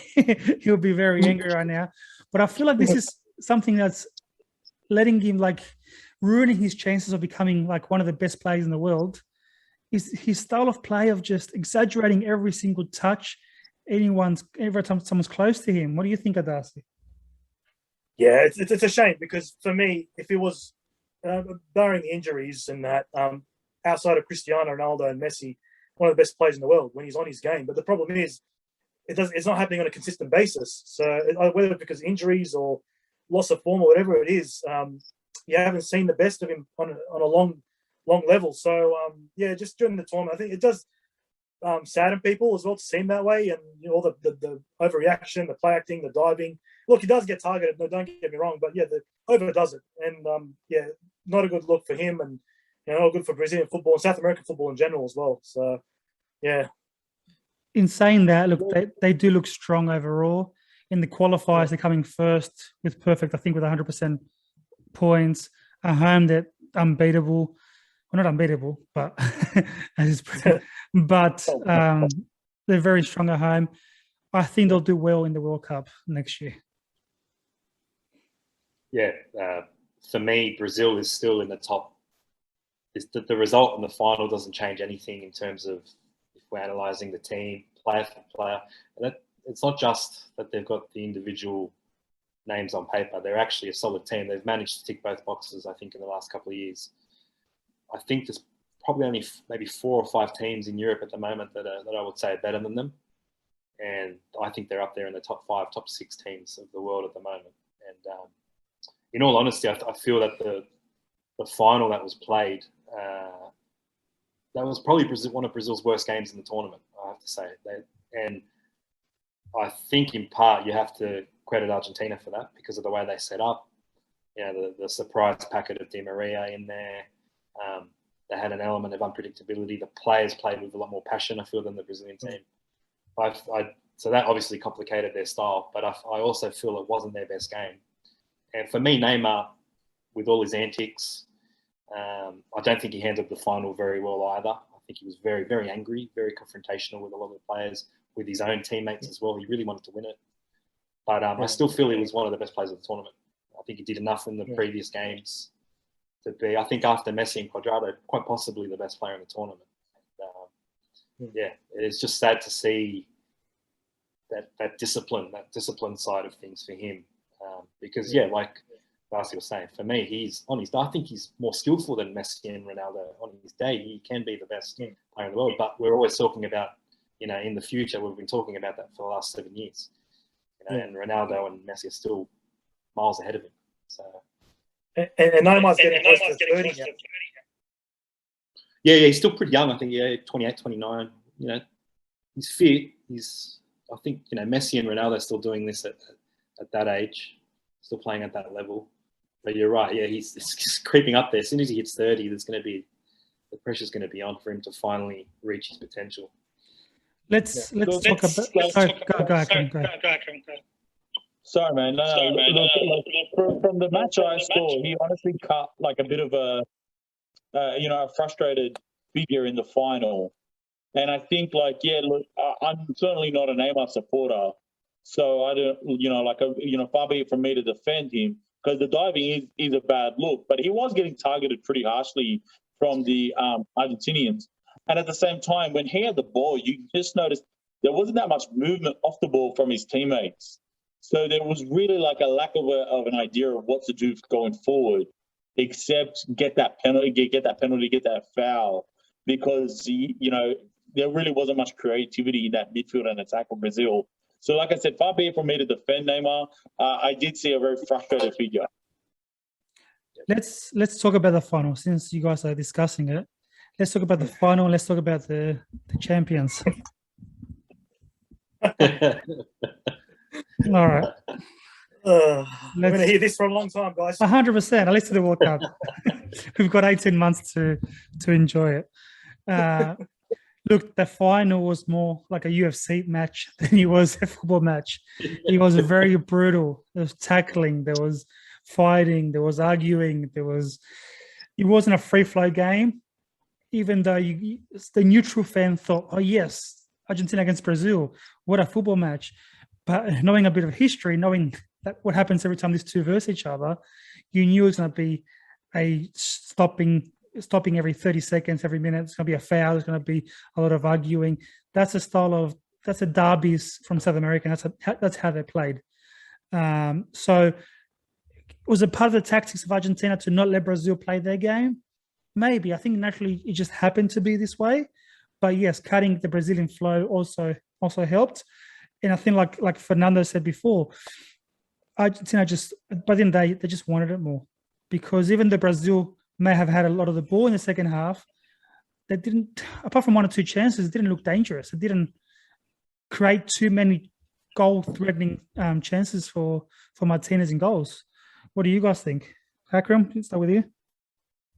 C: he'll be very angry right now. But I feel like this is something that's letting him, ruining his chances of becoming one of the best players in the world. Is his style of play of just exaggerating every single touch, every time someone's close to him. What do you think of Darcy?
D: Yeah, it's a shame because for me, if it was barring the injuries and that, outside of Cristiano Ronaldo and Messi, one of the best players in the world when he's on his game. But the problem is, it's not happening on a consistent basis. So whether because of injuries or loss of form or whatever it is, you haven't seen the best of him on a long level. So just during the tournament, I think it does sadden people as well to see him that way, and all the overreaction, the play acting, the diving. Look, he does get targeted. No, don't get me wrong, but the overdoes it, and not a good look for him, and not good for Brazilian football and South American football in general as well. So, yeah.
C: In saying that, look, they do look strong overall. In the qualifiers, they're coming first with perfect, I think, with 100% points. At home, they're unbeatable. Well, not unbeatable, but They're very strong at home. I think they'll do well in the World Cup next year.
E: Yeah, for me, Brazil is still in the top. The result in the final doesn't change anything in terms of if we're analysing the team, player for player. And it's not just that they've got the individual names on paper. They're actually a solid team. They've managed to tick both boxes, I think, in the last couple of years. I think there's probably only maybe 4 or 5 teams in Europe at the moment that I would say are better than them. And I think they're up there in the top 5, top 6 teams of the world at the moment. And in all honesty, I feel that the final that was played, that was probably one of Brazil's worst games in the tournament, I have to say. And I think in part you have to credit Argentina for that because of the way they set up. You know, the surprise packet of Di Maria in there. They had an element of unpredictability. The players played with a lot more passion, I feel, than the Brazilian team. So that obviously complicated their style, but I also feel it wasn't their best game. And for me, Neymar, with all his antics, I don't think he handled the final very well either. I think he was very, very angry, very confrontational with a lot of the players, with his own teammates as well. He really wanted to win it. But I still feel he was one of the best players of the tournament. I think he did enough in the previous games to be, I think after Messi and Cuadrado, quite possibly the best player in the tournament. And, it's just sad to see that discipline side of things for him. Because, like Darcy was saying, for me, I think he's more skillful than Messi and Ronaldo. On his day, he can be the best player in the world. But we're always talking about, in the future, we've been talking about that for the last 7 years. And Ronaldo and Messi are still miles ahead of him. So,
D: and Neymar's getting close to 30 now.
E: Yeah, he's still pretty young. I think, 28, 29. He's fit. I think, Messi and Ronaldo are still doing this at that age, still playing at that level. But you're right. Yeah, he's creeping up there. As soon as he hits 30, the pressure's going to be on for him to finally reach his potential.
C: Let's talk about. Go, Akram.
F: Sorry, man. Look, from the match I saw, he honestly cut like a bit of a frustrated figure in the final. And I think, I'm certainly not a Neymar supporter, so I don't, far be it from me to defend him because the diving is a bad look. But he was getting targeted pretty harshly from the Argentinians. And at the same time, when he had the ball, you just noticed there wasn't that much movement off the ball from his teammates. So there was really like a lack of an idea of what to do going forward, except get that penalty, get that foul, because there really wasn't much creativity in that midfield and attack of Brazil. So, like I said, far be it from me to defend Neymar. I did see a very frustrated figure.
C: Let's talk about the final since you guys are discussing it. Let's talk about the final. Let's talk about the champions. All right.
D: We're going to hear this for a long time, guys.
C: 100%. At least to the World Cup. We've got 18 months to enjoy it. Look, the final was more like a UFC match than it was a football match. It was very brutal. There was tackling, there was fighting, there was arguing, it wasn't a free-flow game, even though the neutral fan thought, oh, yes, Argentina against Brazil, what a football match. But knowing a bit of history, knowing that what happens every time these two verse each other, you knew it was going to be a stopping every 30 seconds, every minute. It's going to be a foul. There's going to be a lot of arguing. That's a derbies from South America. That's how they played. So was it part of the tactics of Argentina to not let Brazil play their game? Maybe. I think naturally it just happened to be this way. But yes, cutting the Brazilian flow also helped. And I think like Fernando said before, Argentina by then they just wanted it more, because even though Brazil may have had a lot of the ball in the second half, they didn't, apart from 1 or 2 chances, it didn't look dangerous. It didn't create too many goal-threatening chances for Martinez in goals. What do you guys think? Akram, let's start with you.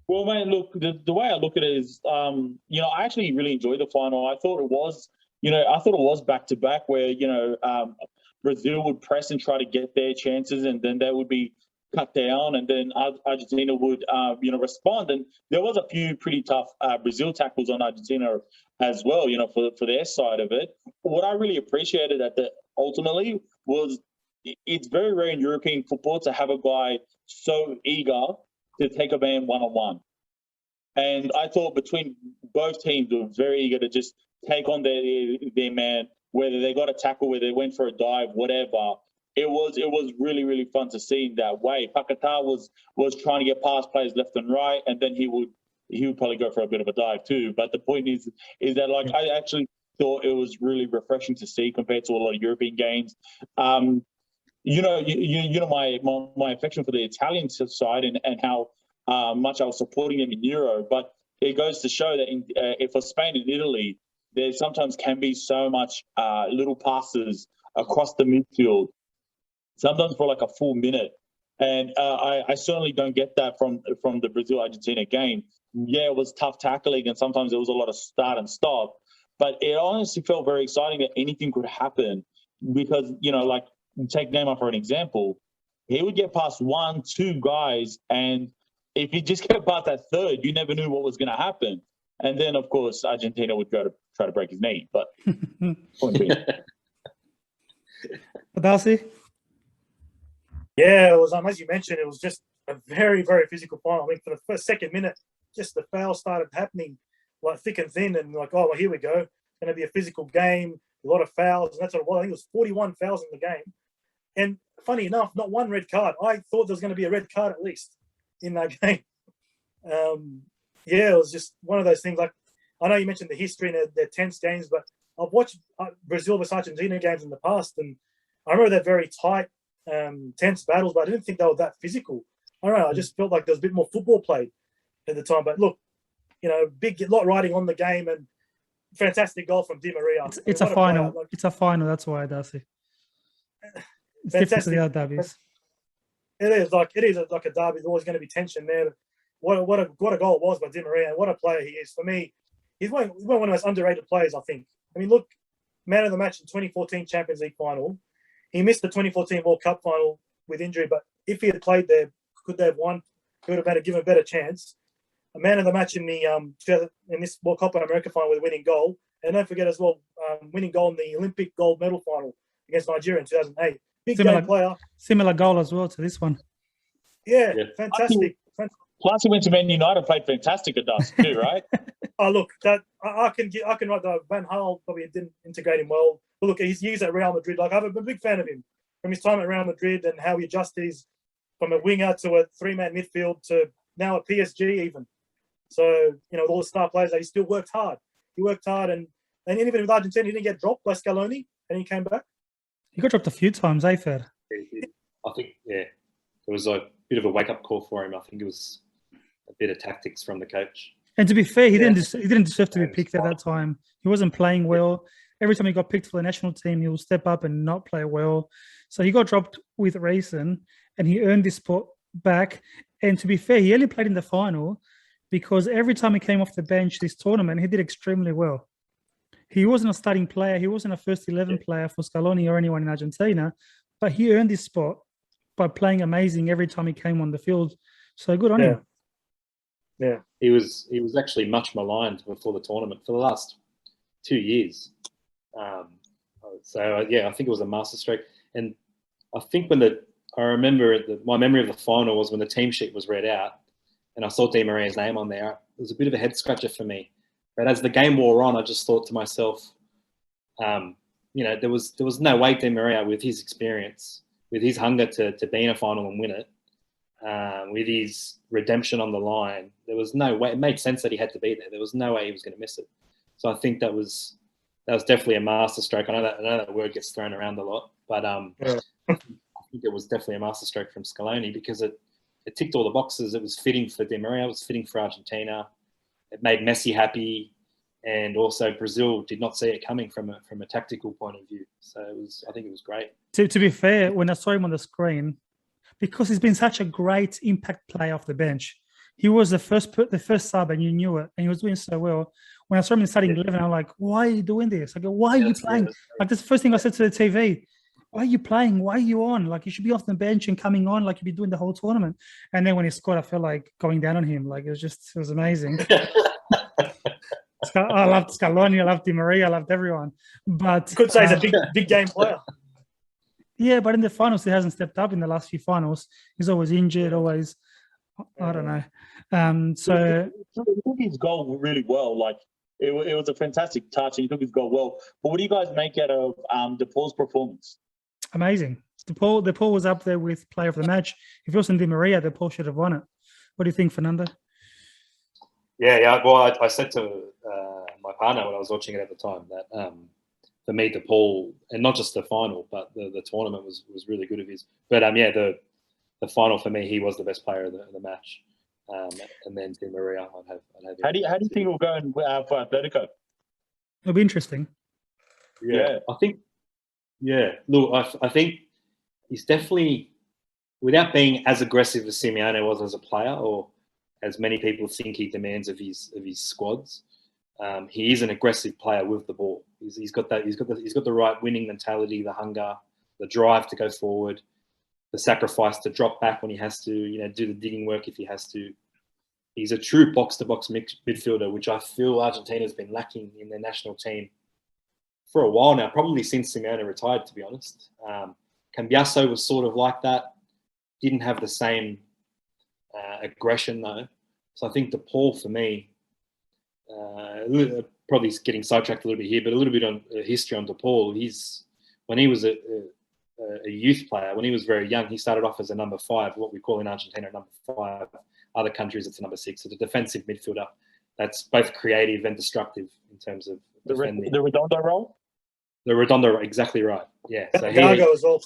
F: Well, man, look, the way I look at it is, I actually really enjoyed the final. I thought it was back-to-back where, Brazil would press and try to get their chances, and then they would be cut down, and then Argentina would, respond. And there was a few pretty tough Brazil tackles on Argentina as well, for their side of it. What I really appreciated ultimately was it's very rare in European football to have a guy so eager to take a man one-on-one. And I thought between both teams, they were very eager to just take on their man, whether they got a tackle, whether they went for a dive, whatever. It was really, really fun to see in that way. Paquetá was trying to get past players left and right, and then he would probably go for a bit of a dive too. But the point is that, like, I actually thought it was really refreshing to see compared to a lot of European games. My affection for the Italian side and how much I was supporting them in Euro, but it goes to show that for Spain and Italy, there sometimes can be so much little passes across the midfield, sometimes for like a full minute. And I certainly don't get that from the Brazil-Argentina game. Yeah, it was tough tackling, and sometimes there was a lot of start and stop. But it honestly felt very exciting that anything could happen because, like, take Neymar for an example. He would get past 1-2 guys, and if he just get past that third, you never knew what was going to happen. And then, of course, Argentina would go to try to break his knee. But
C: Darcy?
D: Yeah, it was, as you mentioned, it was just a very, very physical final. I mean, for the first second minute, just the fouls started happening like thick and thin, and like, oh, well, here we go. It's going to be a physical game, a lot of fouls, and that's what it was. I think it was 41 fouls in the game. And funny enough, not one red card. I thought there was going to be a red card at least in that game. It was just one of those things. Like, I know you mentioned the history and their tense games, but I've watched Brazil versus Argentina games in the past, and I remember they're very tight, tense battles, but I didn't think they were that physical. I don't know. I just felt like there was a bit more football played at the time. But look, big lot riding on the game, and fantastic goal from Di Maria.
C: It's a final. It's a final. That's why, Darcy. It's different to the other derbies.
D: It is like a derby. There's always going to be tension there. What a goal it was by Di Maria, and what a player he is. For me, he's one of the most underrated players, I think. I mean, look, man of the match in 2014 Champions League final. He missed the 2014 World Cup final with injury, but if he had played there, could they have won? He would have given a better chance. A man of the match in this World Cup America final with a winning goal, and don't forget as well, winning goal in the Olympic gold medal final against Nigeria in 2008. Big game player. Similar
C: goal as well to this one.
D: Yeah. Fantastic.
F: Plus, he went to Man United, played fantastic at us too, right?
D: Oh, look, that I can write that. Van Gaal probably didn't integrate him well. But look, he's used at Real Madrid. Like, I'm a big fan of him from his time at Real Madrid and how he adjusted from a winger to a three-man midfield to now at PSG even. So, with all the star players, he still worked hard. He worked hard, and even with Argentina, he didn't get dropped by Scaloni, and he came back.
C: He got dropped a few times, Fed?
E: I think, it was a bit of a wake-up call for him. I think it was a bit of tactics from the coach.
C: And to be fair, he didn't deserve to be picked at that time. He wasn't playing well. Every time he got picked for the national team, he will step up and not play well. So he got dropped with reason, and he earned his spot back. And to be fair, he only played in the final because every time he came off the bench this tournament, he did extremely well. He wasn't a starting player. He wasn't a first 11 player for Scaloni or anyone in Argentina, but he earned his spot by playing amazing every time he came on the field. So good on him.
D: Yeah.
E: He was actually much maligned before the tournament for the last 2 years. I think it was a masterstroke. And I think my memory of the final was when the team sheet was read out and I saw Di Maria's name on there. It was a bit of a head scratcher for me. But as the game wore on, I just thought to myself, there was no way Di Maria, with his experience, with his hunger to be in a final and win it, with his redemption on the line, there was no way. It made sense that he had to be there. There was no way he was going to miss it. So I think that was definitely a masterstroke. I know that word gets thrown around a lot, but I think it was definitely a masterstroke from Scaloni because it ticked all the boxes. It was fitting for Di Maria. It was fitting for Argentina. It made Messi happy, and also Brazil did not see it coming from a tactical point of view. So I think it was great.
C: To be fair, when I saw him on the screen, because he's been such a great impact player off the bench, he was the first sub, and you knew it, and he was doing so well. When I saw him in starting 11, I'm like, "Why are you doing this?" I go, "Why are you playing?" Like, that's the first thing I said to the TV. Why are you playing? Why are you on? Like, you should be off the bench and coming on like you've been doing the whole tournament. And then when he scored, I felt like going down on him. Like, it was amazing. I loved Scaloni, I loved Di Maria, I loved everyone. But
D: You could say he's a big game player.
C: yeah, but in the finals, he hasn't stepped up in the last few finals. He's always injured, always. I don't know. So
F: he took his goal really well. Like it was a fantastic touch, and he took his goal well. But what do you guys make out of DePaul's performance?
C: amazing. DePaul was up there with player of the match. If it wasn't Di Maria, DePaul should have won it. What do you think, Fernando?
E: Yeah. Well, I said to my partner when I was watching it at the time that for me, DePaul, and not just the final, but the tournament was really good of his. But the final for me, he was the best player of the match. And then Di Maria, I'd have.
F: How do you think it'll go for Atletico?
C: It'll be interesting.
E: Yeah, I think. Yeah, look, I think he's definitely, without being as aggressive as Simeone was as a player, or as many people think he demands of his squads. He is an aggressive player with the ball. He's got the right winning mentality, the hunger, the drive to go forward, the sacrifice to drop back when he has to, do the digging work if he has to. He's a true box-to-box midfielder, which I feel Argentina's been lacking in their national team for a while now, probably since Simeone retired, to be honest. Cambiaso was sort of like that. Didn't have the same aggression, though. So I think DePaul, for me, probably getting sidetracked a little bit here, but a little bit on history on DePaul. When he was a youth player, when he was very young, he started off as a number 5, what we call in Argentina a number 5. Other countries, it's a number 6. It's a defensive midfielder that's both creative and destructive in terms of defending.
F: The Redondo role?
E: The Redondo, exactly right. Yeah. So
D: Gargo as well.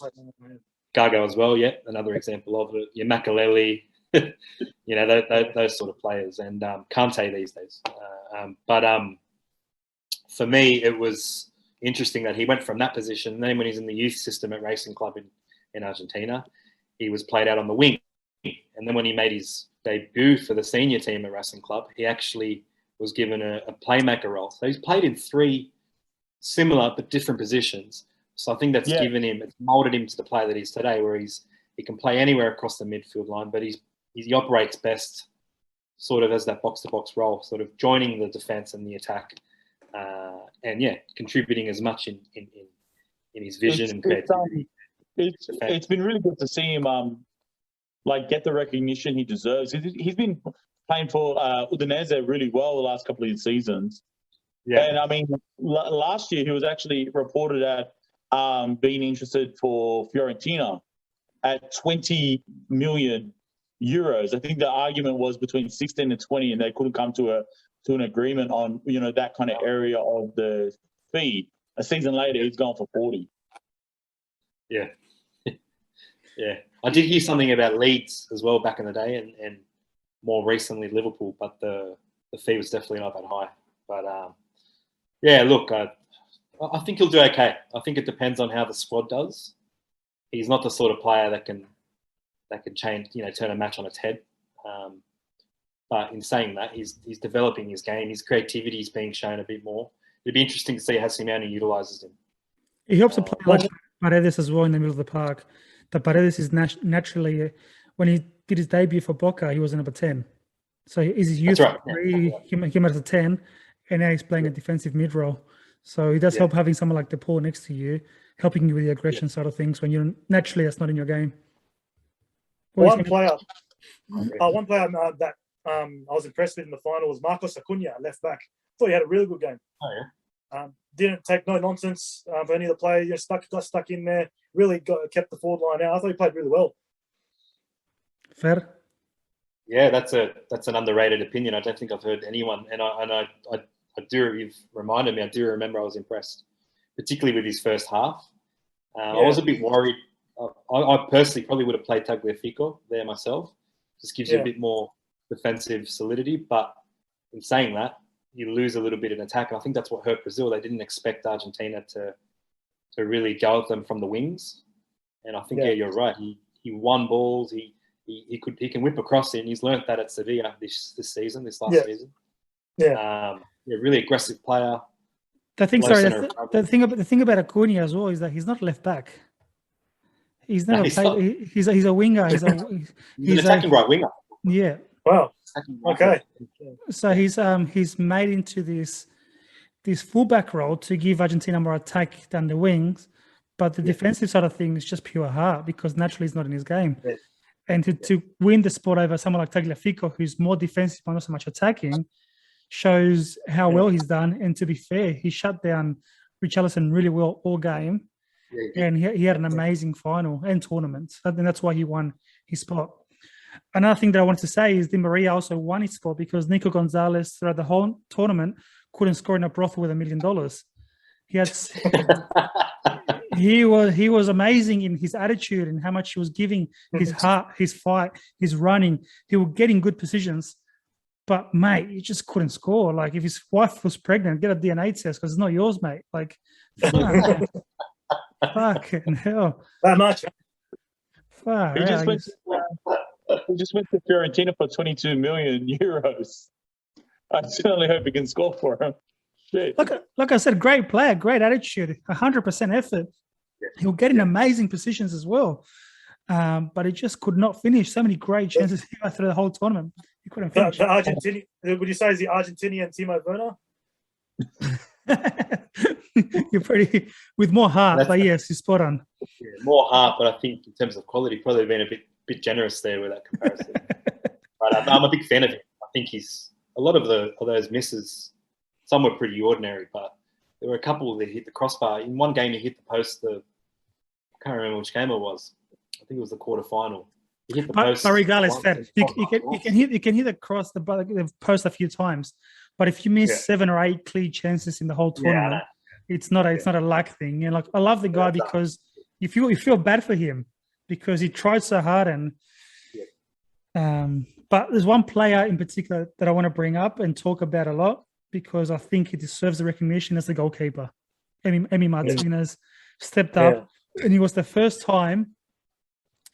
E: Gargo as well, yeah. Another example of it. Your Makaleli, those sort of players. And Kante these days. But for me, it was interesting that he went from that position. And then when he's in the youth system at Racing Club in Argentina, he was played out on the wing. And then when he made his debut for the senior team at Racing Club, he actually was given a playmaker role. So he's played in 3 similar but different positions. So I think that's it's molded him to the player that he is today, where he can play anywhere across the midfield line, but he operates best sort of as that box-to-box role, sort of joining the defence and the attack, and contributing as much in his vision and creativity.
F: It's been really good to see him get the recognition he deserves. He's been playing for Udinese really well the last couple of seasons. Yeah. And I mean, last year he was actually reported at being interested for Fiorentina at 20 million euros. I think the argument was between 16 and 20, and they couldn't come to an agreement on that kind of area of the fee. A season later, he's gone for 40.
E: Yeah. Yeah. I did hear something about Leeds as well back in the day, and more recently Liverpool, but the fee was definitely not that high. But look, I think he'll do okay. I think it depends on how the squad does. He's not the sort of player that can change, turn a match on its head. But in saying that, he's developing his game. His creativity is being shown a bit more. It'd be interesting to see how Simeone utilises him.
C: He helps a player like Paredes as well in the middle of the park. That Paredes is naturally, when he did his debut for Boca, he was a number 10. So he's his youth, he came out as a 10, and now he's playing a defensive mid role. So it does help having someone like DePaul next to you, helping you with the aggression side of things when you're naturally that's not in your game.
D: One player that I was impressed with in the final was Marcos Acuna, left back. I thought he had a really good game.
E: Oh yeah.
D: Didn't take no nonsense for any of the players. Got stuck in there. Really kept the forward line out. I thought he played really well.
C: Fair.
E: Yeah, that's an underrated opinion. I don't think I've heard anyone, and I do. You've reminded me. I do remember I was impressed, particularly with his first half. I was a bit worried. I personally probably would have played Tagliafico there myself. Just gives you a bit more defensive solidity. But in saying that, you lose a little bit in attack, and I think that's what hurt Brazil. They didn't expect Argentina to really go at them from the wings, and I think you're right. He won balls. He can whip across it, and he's learnt that at Sevilla this last season. Yeah. Really aggressive player.
C: The thing about Acuna as well is that he's not left back. He's not he's a winger. He's
E: an attacking right winger.
C: Yeah.
D: Wow. Okay.
C: So he's made into this fullback role to give Argentina more attack than the wings, but the defensive side of things is just pure heart because naturally he's not in his game.
D: Yeah.
C: And to win the sport over someone like Tagliafico, who's more defensive but not so much attacking, shows how well he's done. And to be fair, he shut down Richarlison really well all game. And he had an amazing final and tournament. I think that's why he won his spot. Another thing that I wanted to say is Di Maria also won his spot because Nico Gonzalez throughout the whole tournament couldn't score in a brothel with $1 million. He had he was amazing in his attitude and how much he was giving his heart, his fight, his running. He was getting good positions. But mate, he just couldn't score. Like if his wife was pregnant, get a DNA test because it's not yours, mate. Like fucking hell.
D: That much.
C: Far
F: He
C: out.
F: just went to Fiorentina for 22 million euros. I certainly hope he can score for him. Shit.
C: Like I said, great player, great attitude, 100% effort. He'll get in amazing positions as well. But he just could not finish. So many great chances through the whole tournament. He couldn't finish.
D: The Argentinian, would you say is the Argentinian Timo Werner?
E: You're
C: pretty with more heart, but yes, you're spot on.
E: Yeah, more heart, but I think in terms of quality, probably been a bit generous there with that comparison. But I'm a big fan of him. I think he's a lot of those misses. Some were pretty ordinary, but there were a couple that hit the crossbar. In one game, he hit the post. I can't remember which game it was. I think it was the quarterfinal. He hit the post.
C: But regardless, Fed, you can hit across the post a few times, but if you miss 7 or 8 clear chances in the whole tournament, it's not a luck thing. And like I love the guy because you feel bad for him because he tried so hard and but there's one player in particular that I want to bring up and talk about a lot because I think he deserves the recognition as the goalkeeper. Emi Martinez stepped up and it was the first time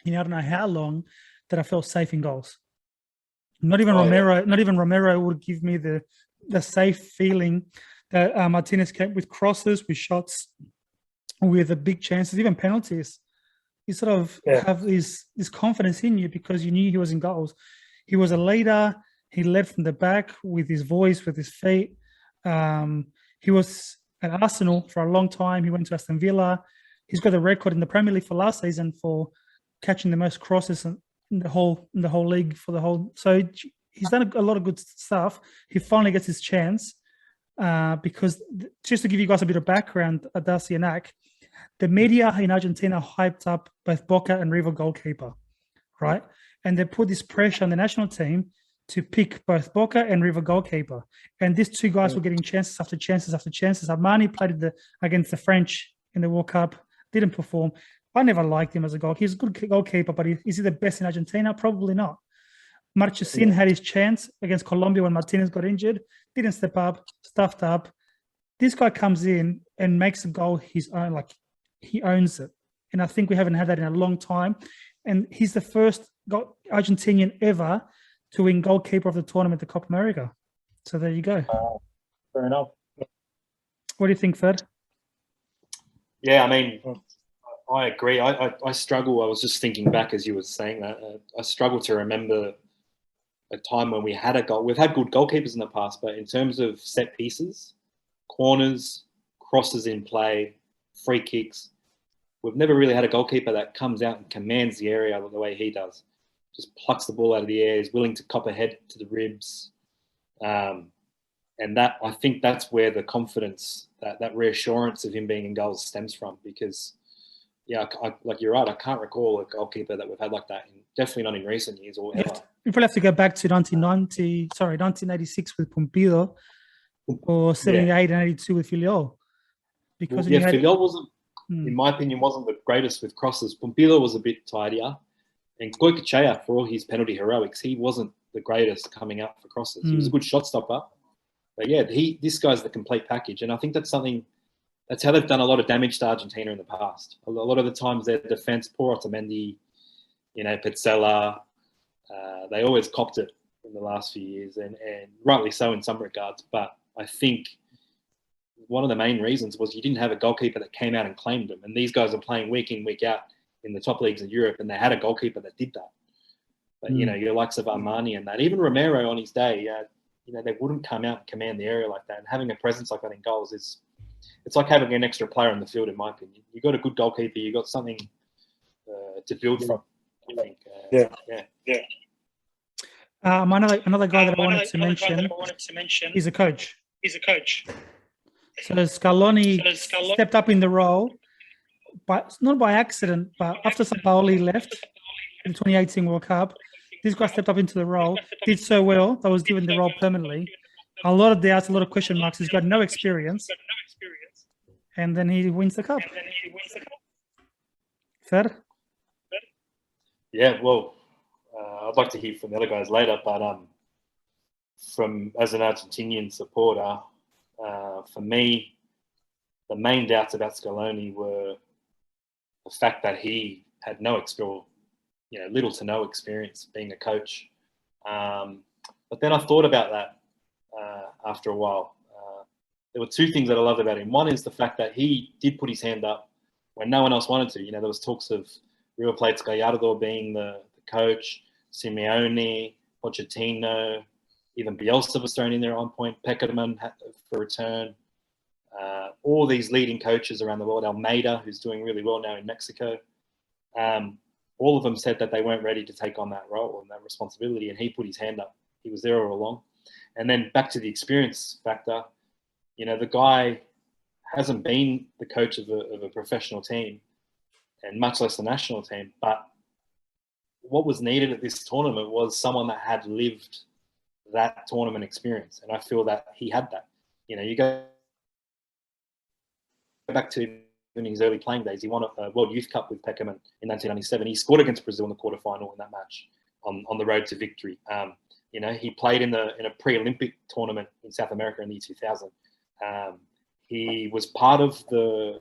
C: in I don't know how long that I felt safe in goals. Not even Romero would give me the safe feeling that Martinez came with crosses, with shots, with the big chances, even penalties. You sort of have this confidence in you because you knew he was in goals. He was a leader. He led from the back with his voice, with his feet. He was at Arsenal for a long time. He went to Aston Villa. He's got the record in the Premier League for last season for catching the most crosses in the whole league for the whole. So he's done a lot of good stuff. He finally gets his chance because just to give you guys a bit of background, Darcy and Ak, the media in Argentina hyped up both Boca and River goalkeeper, right? And they put this pressure on the national team to pick both Boca and River goalkeeper. And these two guys were getting chances after chances after chances. Armani played against the French in the World Cup, didn't perform. I never liked him as a goalkeeper. He's a good goalkeeper, but is he the best in Argentina? Probably not. Marchesín had his chance against Colombia when Martinez got injured, didn't step up, stuffed up. This guy comes in and makes a goal his own, like he owns it. And I think we haven't had that in a long time. And he's the first Argentinian ever to win goalkeeper of the tournament, the Copa America. So there you go.
F: Fair enough.
C: What do you think, Fed?
E: Yeah, I mean, I agree. I struggle. I was just thinking back as you were saying that. I struggle to remember a time when we had a goal. We've had good goalkeepers in the past, but in terms of set pieces, corners, crosses in play, free kicks, we've never really had a goalkeeper that comes out and commands the area the way he does. Just plucks the ball out of the air, is willing to cop a head to the ribs. And that, I think that's where the confidence, that reassurance of him being in goals stems from. Because, like you're right, I can't recall a goalkeeper that we've had like that. Definitely not in recent years or ever.
C: You probably have to go back to 1986 with Pumpido or 78 and 82 with Filiol. Because
E: Filiol wasn't, in my opinion, wasn't the greatest with crosses. Pumpido was a bit tidier. And Goycochea, for all his penalty heroics, he wasn't the greatest coming up for crosses. He was a good shot stopper. But yeah, this guy's the complete package. And I think that's how they've done a lot of damage to Argentina in the past. A lot of the times their defense, poor Otamendi, Petzela, they always copped it in the last few years, and rightly so in some regards. But I think one of the main reasons was you didn't have a goalkeeper that came out and claimed them. And these guys are playing week in, week out in the top leagues in Europe, and they had a goalkeeper that did that. But, your likes of Armani and that, even Romero on his day, they wouldn't come out and command the area like that. And having a presence like that in goals it's like having an extra player in the field, in my opinion. You got a good goalkeeper, you got something to build from, I think.
D: Yeah.
C: Another guy that I wanted to mention is a coach. So Scaloni stepped up in the role, but not by accident, but after Sampaoli left in the 2018 World Cup, this guy stepped up into the role, did so well that was given the role permanently. A lot of doubts, a lot of question marks. He's got no experience. And then he wins the cup. Fair?
E: Yeah, well, I'd like to hear from the other guys later, but as an Argentinian supporter, for me, the main doubts about Scaloni were the fact that he had no experience, little to no experience being a coach. But then I thought about that after a while. There were two things that I loved about him. One is the fact that he did put his hand up when no one else wanted to. There was talks of River Plate's Gallardo being the coach, Simeone, Pochettino, even Bielsa was thrown in there at one point, Peckerman for return. All these leading coaches around the world, Almeida, who's doing really well now in Mexico, all of them said that they weren't ready to take on that role and that responsibility, and he put his hand up. He was there all along. And then back to the experience factor, the guy hasn't been the coach of a professional team, and much less the national team. But what was needed at this tournament was someone that had lived that tournament experience. And I feel that he had that. You go back to in his early playing days, he won a World Youth Cup with Peckerman in 1997. He scored against Brazil in the quarterfinal in that match on the road to victory. He played in a pre-Olympic tournament in South America in the year 2000. He was part of the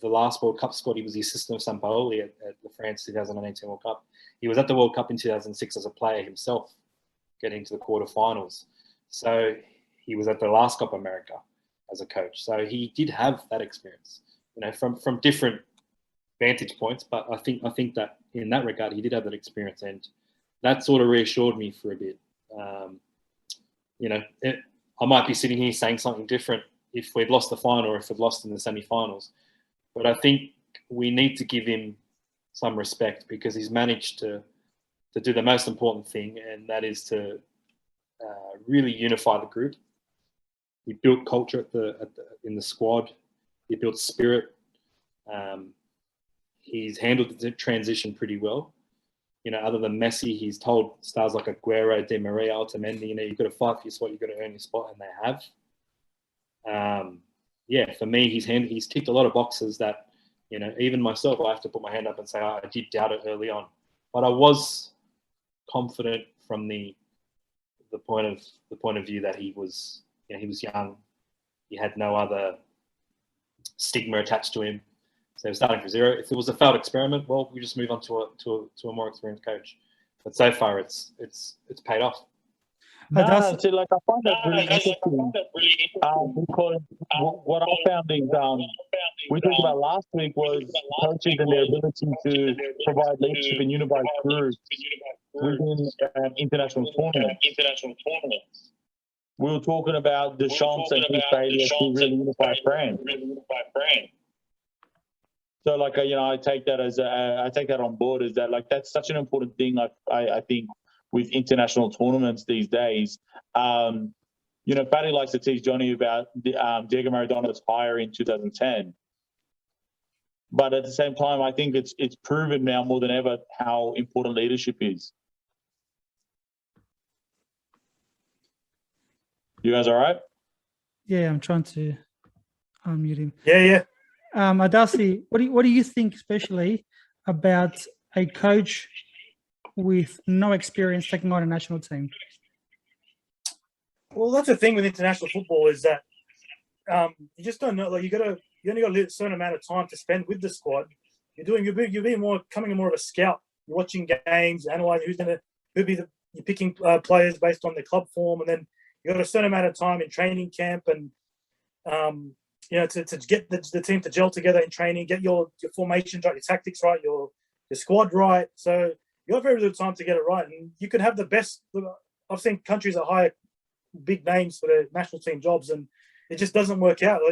E: last World Cup squad. He was the assistant of Sampaoli at the France 2018 World Cup. He was at the World Cup in 2006 as a player himself, getting to the quarterfinals. So he was at the last Copa America as a coach. So he did have that experience, from different vantage points. But I think that in that regard, he did have that experience, and that sort of reassured me for a bit. I might be sitting here saying something different if we'd lost the final or if we'd lost in the semi-finals. But I think we need to give him some respect because he's managed to do the most important thing, and that is to really unify the group. He built culture in the squad. He built spirit. He's handled the transition pretty well. Other than Messi, he's told stars like Aguero, Di Maria, Otamendi, you've got to fight for your spot, you've got to earn your spot, and they have. For me, he's ticked a lot of boxes that, even myself, I have to put my hand up and say, I did doubt it early on. But I was confident from the point of view that he was young. He had no other stigma attached to him. So we're starting from zero. If it was a failed experiment, well, we just move on to a more experienced coach. But so far, it's paid off.
F: I find that really interesting. Because what I found is we talked about last week was coaches and their ability to provide leadership and unify groups within international tournaments. We were talking about Deschamps and his failure to really unify France. So, I take that on board. Is that that's such an important thing? I think with international tournaments these days, Fatty likes to tease Johnny about Diego Maradona's hire in 2010. But at the same time, I think it's proven now more than ever how important leadership is. You guys all right?
C: Yeah, I'm trying to unmute him.
D: Yeah.
C: Adasi, what do you think, especially about a coach with no experience taking on a national team?
D: Well, that's the thing with international football is that you just don't know. You only got a certain amount of time to spend with the squad. You're becoming more of a scout. You're watching games, analyzing you're picking players based on their club form, and then you got a certain amount of time in training camp and to get the team to gel together in training, get your formations right, your tactics right, your squad right. So you You got very little time to get it right, and you could have the best. I've seen countries that hire big names for their national team jobs, and it just doesn't work out.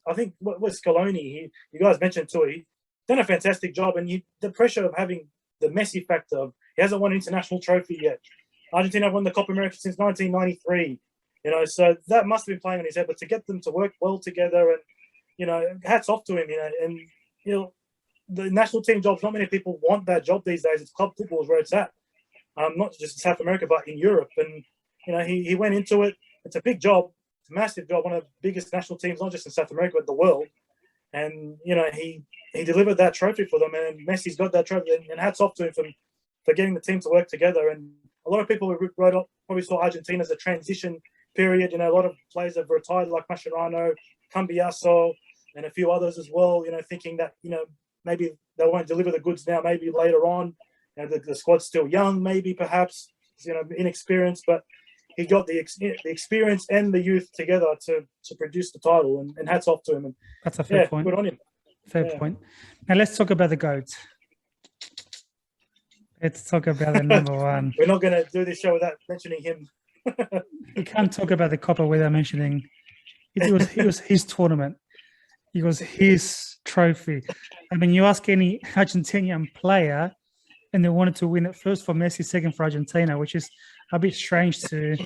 D: I think what Scaloni, you guys mentioned too, he done a fantastic job, and the pressure of having the Messi factor of he hasn't won an international trophy yet. Argentina have won the Copa America since 1993. So that must have been playing on his head. But to get them to work well together, and hats off to him. And the national team jobs. Not many people want that job these days. It's club football is where it's at. Not just in South America, but in Europe. And he went into it. It's a big job. It's a massive job. One of the biggest national teams, not just in South America, but the world. And he delivered that trophy for them. And Messi's got that trophy. And hats off to him for getting the team to work together. And a lot of people wrote up probably saw Argentina as a transition period. A lot of players have retired, like Mascherano, Cambiaso, and a few others as well. Thinking that maybe they won't deliver the goods now. Maybe later on, the squad's still young. Maybe perhaps inexperienced, but he got the experience and the youth together to produce the title. And hats off to him. And
C: That's a fair point.
D: Good on him.
C: Fair point. Now let's talk about the GOAT. Let's talk about the number one.
D: We're not going to do this show without mentioning him.
C: You can't talk about the Copa without mentioning it was his tournament. It was his trophy. I mean, you ask any Argentinian player, and they wanted to win it first for Messi, second for Argentina, which is a bit strange to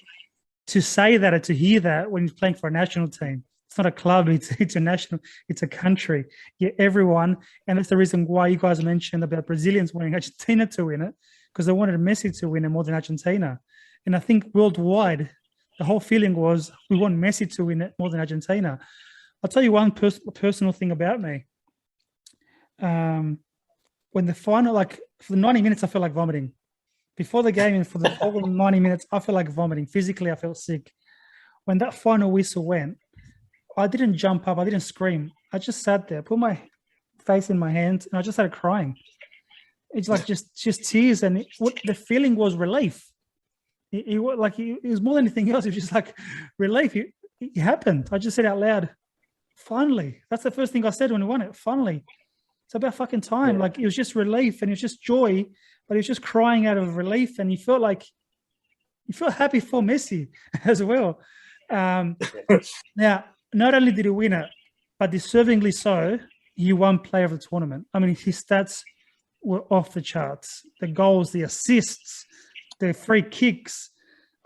C: say that or to hear that when he's playing for a national team. It's not a club, it's a national, it's a country. Yeah, everyone, and that's the reason why you guys mentioned about Brazilians wanting Argentina to win it, because they wanted Messi to win it more than Argentina. And I think worldwide, the whole feeling was we want Messi to win it more than Argentina. I'll tell you one personal thing about me. When the final, for the 90 minutes, I felt like vomiting. Before the game and for the whole 90 minutes, I felt like vomiting. Physically, I felt sick. When that final whistle went, I didn't jump up. I didn't scream. I just sat there, put my face in my hands, and I just started crying. It's like just tears, and the feeling was relief. It was more than anything else. It was just like relief. It happened. I just said out loud, finally. That's the first thing I said when we won it. Finally. It's about fucking time. It was just relief, and it was just joy, but he was just crying out of relief, and he felt happy for Messi as well. Now, not only did he win it, but deservingly so, he won player of the tournament. I mean, his stats were off the charts. The goals, the assists, the free kicks,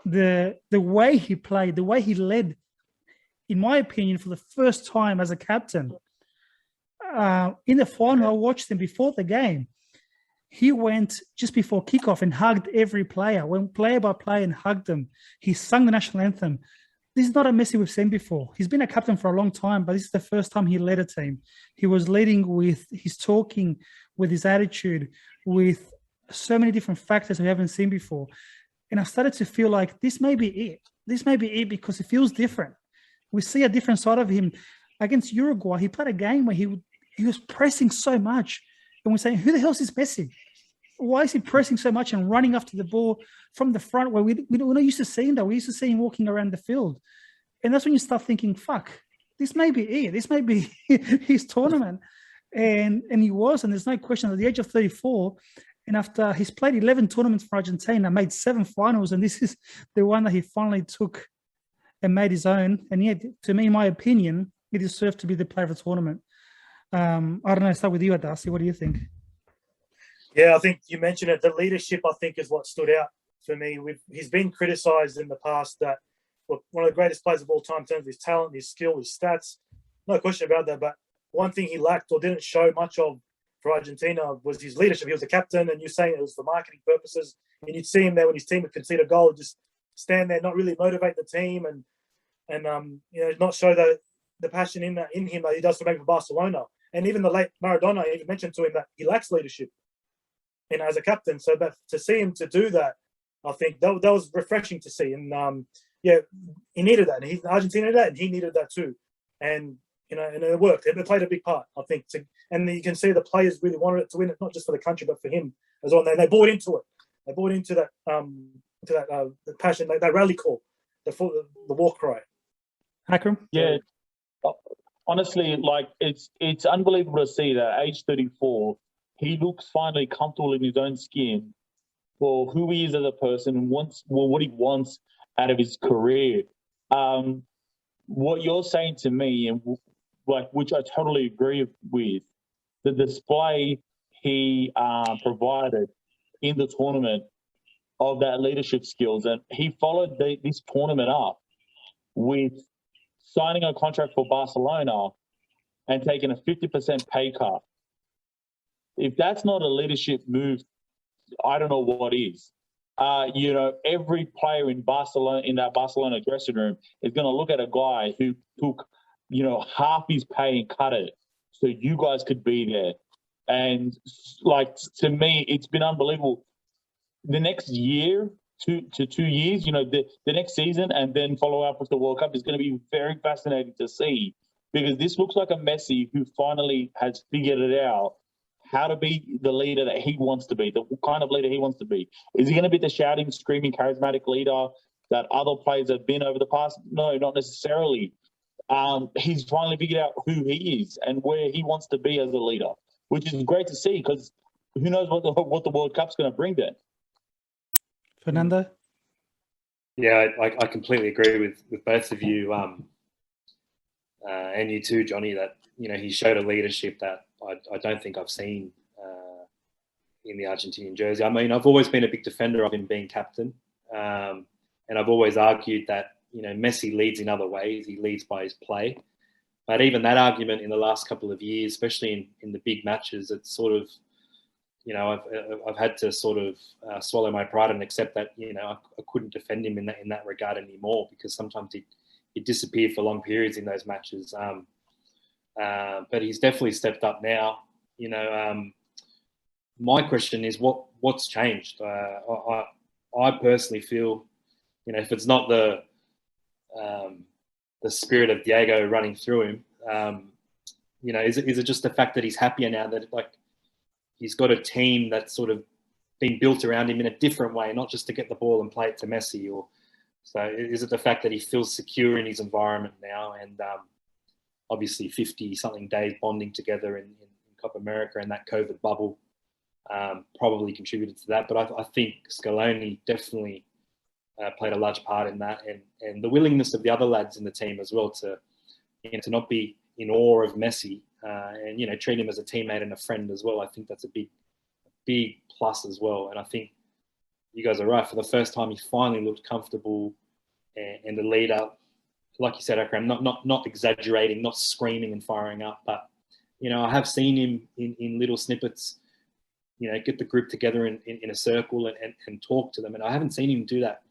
C: the way he played, the way he led, in my opinion, for the first time as a captain. In the final, I watched him before the game. He went just before kickoff and hugged every player, went player by player and hugged them. He sung the national anthem. This is not a Messi we've seen before. He's been a captain for a long time, but this is the first time he led a team. He was leading with his talking, with his attitude, with so many different factors we haven't seen before. And I started to feel like this may be it. This may be it because it feels different. We see a different side of him. Against Uruguay, he played a game where he was pressing so much. And we're saying, who the hell is this Messi? Why is he pressing so much and running after the ball from the front where we're not used to seeing that? We used to see him walking around the field. And that's when you start thinking, fuck, this may be it. This may be his tournament. And he was, and there's no question, at the age of 34, and after he's played 11 tournaments for Argentina, made 7 finals, and this is the one that he finally took and made his own. And yet, to me, in my opinion, he deserved to be the player of the tournament. I don't know, start with you, Adasi. What do you think?
D: Yeah, I think you mentioned it. The leadership, I think, is what stood out for me. He's been criticised in the past that, look, one of the greatest players of all time in terms of his talent, his skill, his stats. No question about that. But one thing he lacked or didn't show much of for Argentina was his leadership. He was a captain, and you're saying it was for marketing purposes. And you'd see him there when his team would concede a goal, just stand there, not really motivate the team, and not show the passion in him that he does for maybe for Barcelona. And even the late Maradona even mentioned to him that he lacks leadership, as a captain. So that to see him to do that, I think that was refreshing to see. And he needed that. And Argentina needed that, and he needed that too. And and it worked. It played a big part, I think. And you can see the players really wanted it to win it, not just for the country, but for him as well. And they bought into it. They bought into that, the passion, that rally call, the war cry.
C: Akram?
F: Yeah. Honestly, it's unbelievable to see that at age 34, he looks finally comfortable in his own skin for who he is as a person and what he wants out of his career. What you're saying to me, and which I totally agree with, the display he provided in the tournament of that leadership skills, and he followed this tournament up with signing a contract for Barcelona and taking a 50% pay cut. If that's not a leadership move, I don't know what is. Every player in that Barcelona dressing room is going to look at a guy who took, half his pay and cut it so you guys could be there. And to me, it's been unbelievable. The next year, 2 to 2 years, the next season, and then follow up with the World Cup is going to be very fascinating to see, because this looks like a Messi who finally has figured it out how to be the leader that he wants to be, the kind of leader he wants to be. Is he going to be the shouting, screaming, charismatic leader that other players have been over the past? No, not necessarily. He's finally figured out who he is and where he wants to be as a leader, which is great to see, because who knows what the World Cup's going to bring then.
C: Fernando?
E: Yeah, I completely agree with both of you, and you too, Johnny, that, he showed a leadership that I don't think I've seen in the Argentinian jersey. I mean, I've always been a big defender of him being captain, and I've always argued that, Messi leads in other ways. He leads by his play. But even that argument in the last couple of years, especially in the big matches, it's sort of, I've had to sort of swallow my pride and accept that, I couldn't defend him in that regard anymore, because sometimes he'd disappear for long periods in those matches. But he's definitely stepped up now. My question is, what's changed? I personally feel, if it's not the spirit of Diego running through him, is it just the fact that he's happier now, that he's got a team that's sort of been built around him in a different way, not just to get the ball and play it to Messi? Or so is it the fact that he feels secure in his environment now, and obviously 50-something days bonding together in Copa America and that COVID bubble probably contributed to that. But I think Scaloni definitely played a large part in that, and the willingness of the other lads in the team as well to not be in awe of Messi, and treat him as a teammate and a friend as well. I think that's a big plus as well. And I think you guys are right. For the first time, he finally looked comfortable and the leader, like you said, Akram, not exaggerating, not screaming and firing up, but I have seen him in little snippets, get the group together in a circle and talk to them, and I haven't seen him do that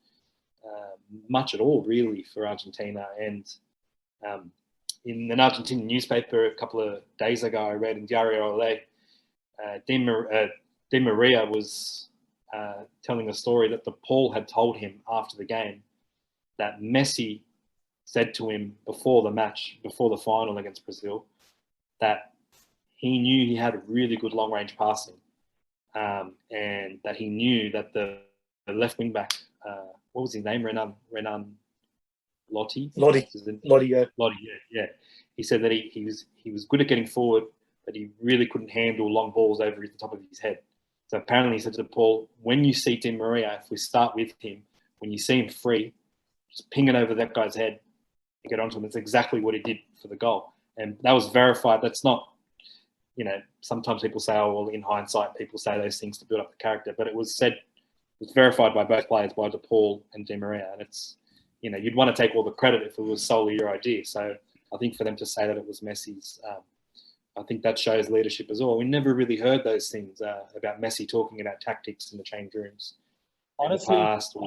E: much at all, really, for Argentina. And in an Argentinian newspaper a couple of days ago, I read in Diario Ole, Di Maria was telling a story that Paul had told him after the game that Messi said to him before the match, before the final against Brazil, that he knew he had really good long-range passing, and that he knew that the left wing back, what was his name? Renan Lotti?
D: Lottie,
E: yeah. He said that he was good at getting forward, but he really couldn't handle long balls over the top of his head. So apparently he said to Paul, when you see Di Maria, if we start with him, when you see him free, just ping it over that guy's head and get onto him. That's exactly what he did for the goal. And that was verified. That's not, sometimes people say, oh, well, in hindsight, people say those things to build up the character, but it was verified by both players, by DePaul and Di Maria. And it's, you'd want to take all the credit if it was solely your idea. So I think for them to say that it was Messi's, I think that shows leadership as well. We never really heard those things about Messi talking about tactics in the change rooms.
F: Honestly,
E: in the past,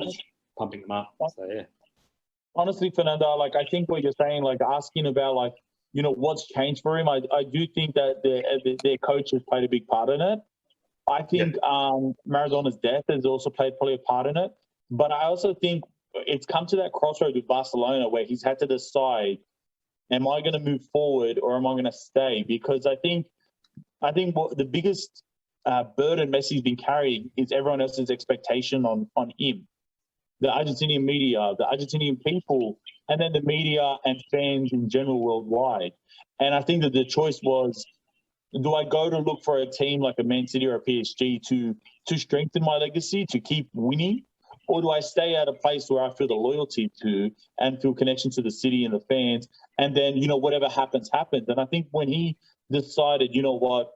E: pumping them up. So, yeah.
F: Honestly, Fernando, I think what you're saying, asking about, what's changed for him, I do think that their coach has played a big part in it. I think Maradona's death has also played probably a part in it. But I also think it's come to that crossroad with Barcelona where he's had to decide, am I going to move forward or am I going to stay? Because I think what the biggest burden Messi's been carrying is everyone else's expectation on him. The Argentinian media, the Argentinian people, and then the media and fans in general worldwide. And I think that the choice was, do I go to look for a team like a Man City or a PSG to to strengthen my legacy, to keep winning? Or do I stay at a place where I feel the loyalty to and feel connection to the city and the fans? And then, whatever happens, happens. And I think when he decided, you know what,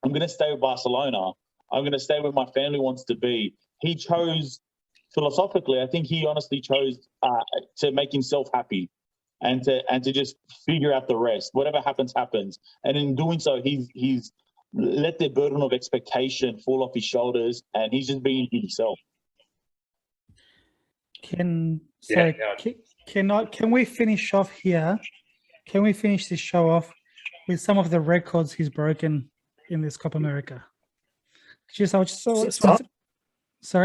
F: I'm going to stay with Barcelona, I'm going to stay where my family wants to be, he chose philosophically, I think he honestly chose to make himself happy and to just figure out the rest. Whatever happens, happens. And in doing so, he's let the burden of expectation fall off his shoulders, and he's just being himself.
C: Can we finish off here? Can we finish this show off with some of the records he's broken in this Copa America? Sorry?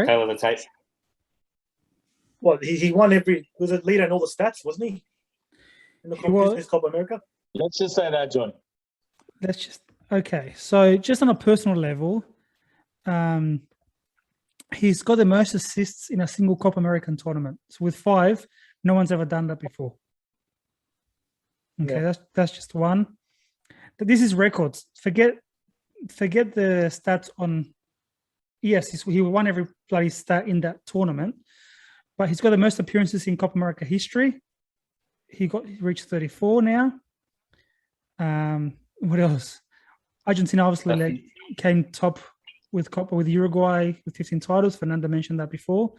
E: Taylor the tape.
D: What, he won was it leader in all the stats, wasn't he? In the Copa America?
F: Let's just say that, John.
C: Okay. So just on a personal level, he's got the most assists in a single Copa American tournament. So with 5, no one's ever done that before. Okay, that's just one. But this is records. Forget the stats on. Yes, he won every bloody stat in that tournament, but he's got the most appearances in Copa America history. He reached 34 now. What else? Argentina obviously came top with Uruguay with 15 titles. Fernando mentioned that before.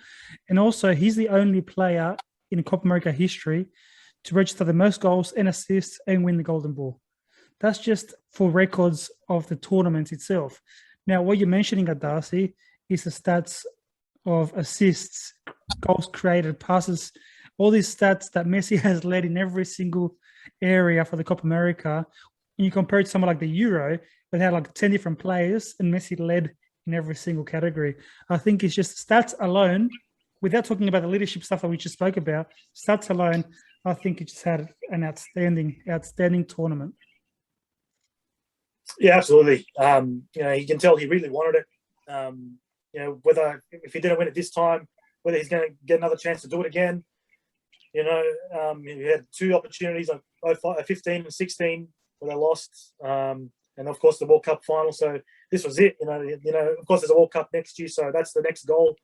C: And also, he's the only player in Copa America history to register the most goals and assists and win the Golden Ball. That's just for records of the tournament itself. Now, what you're mentioning at Darcy is the stats of assists, goals created, passes, all these stats that Messi has led in every single area for the Copa America. When you compare it to someone like the Euro, they had like 10 different players and Messi led in every single category. I think it's just stats alone, without talking about the leadership stuff that we just spoke about, stats alone, I think it just had an outstanding tournament.
D: Yeah, absolutely. You can tell he really wanted it. Whether if he didn't win it this time, whether he's going to get another chance to do it again. He had 2 opportunities like 15 and 16 where they lost, and of course the World Cup final. So this was it. Of course there's a World Cup next year, so that's the next goal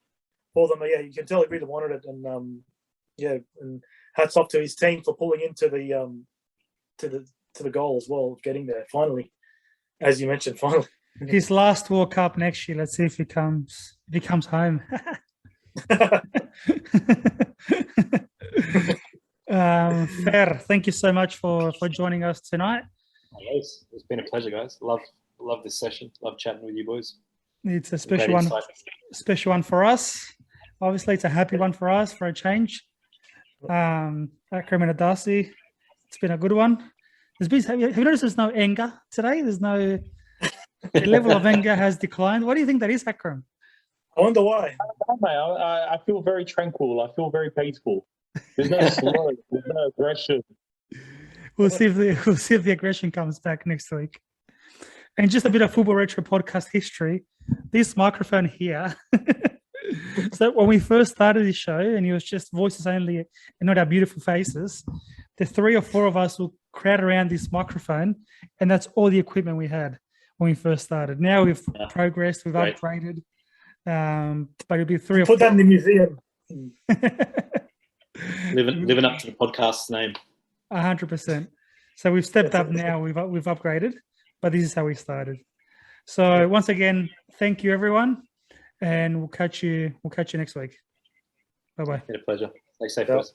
D: for them. But yeah, you can tell he really wanted it, and and hats off to his team for pulling into the to the goal as well, getting there finally. As you mentioned, finally.
C: His last World Cup next year. Let's see if he comes home. Fer, thank you so much for joining us tonight.
E: It's been a pleasure, guys. Love this session. Love chatting with you boys.
C: It's a special one for us. Obviously, it's a happy one for us for a change. Akram and Darcy, it's been a good one. Have you noticed there's no anger today? The level of anger has declined. What do you think that is, Akram?
D: I wonder why.
F: I feel very tranquil. I feel very peaceful. There's no slow. There's no aggression.
C: We'll see if the aggression comes back next week. And just a bit of Football Retro podcast history. This microphone here. So when we first started this show, and it was just voices only and not our beautiful faces, the 3 or 4 of us will crowd around this microphone, and that's all the equipment we had when we first started. Now we've progressed, we've upgraded, but it'll be 3 or 4.
D: Put that in the museum.
E: living up to the podcast's name.
C: 100%. So we've stepped up now. We've upgraded, but this is how we started. So once again, thank you everyone, and we'll catch you next week. Bye bye.
E: Been a pleasure. Stay safe, guys.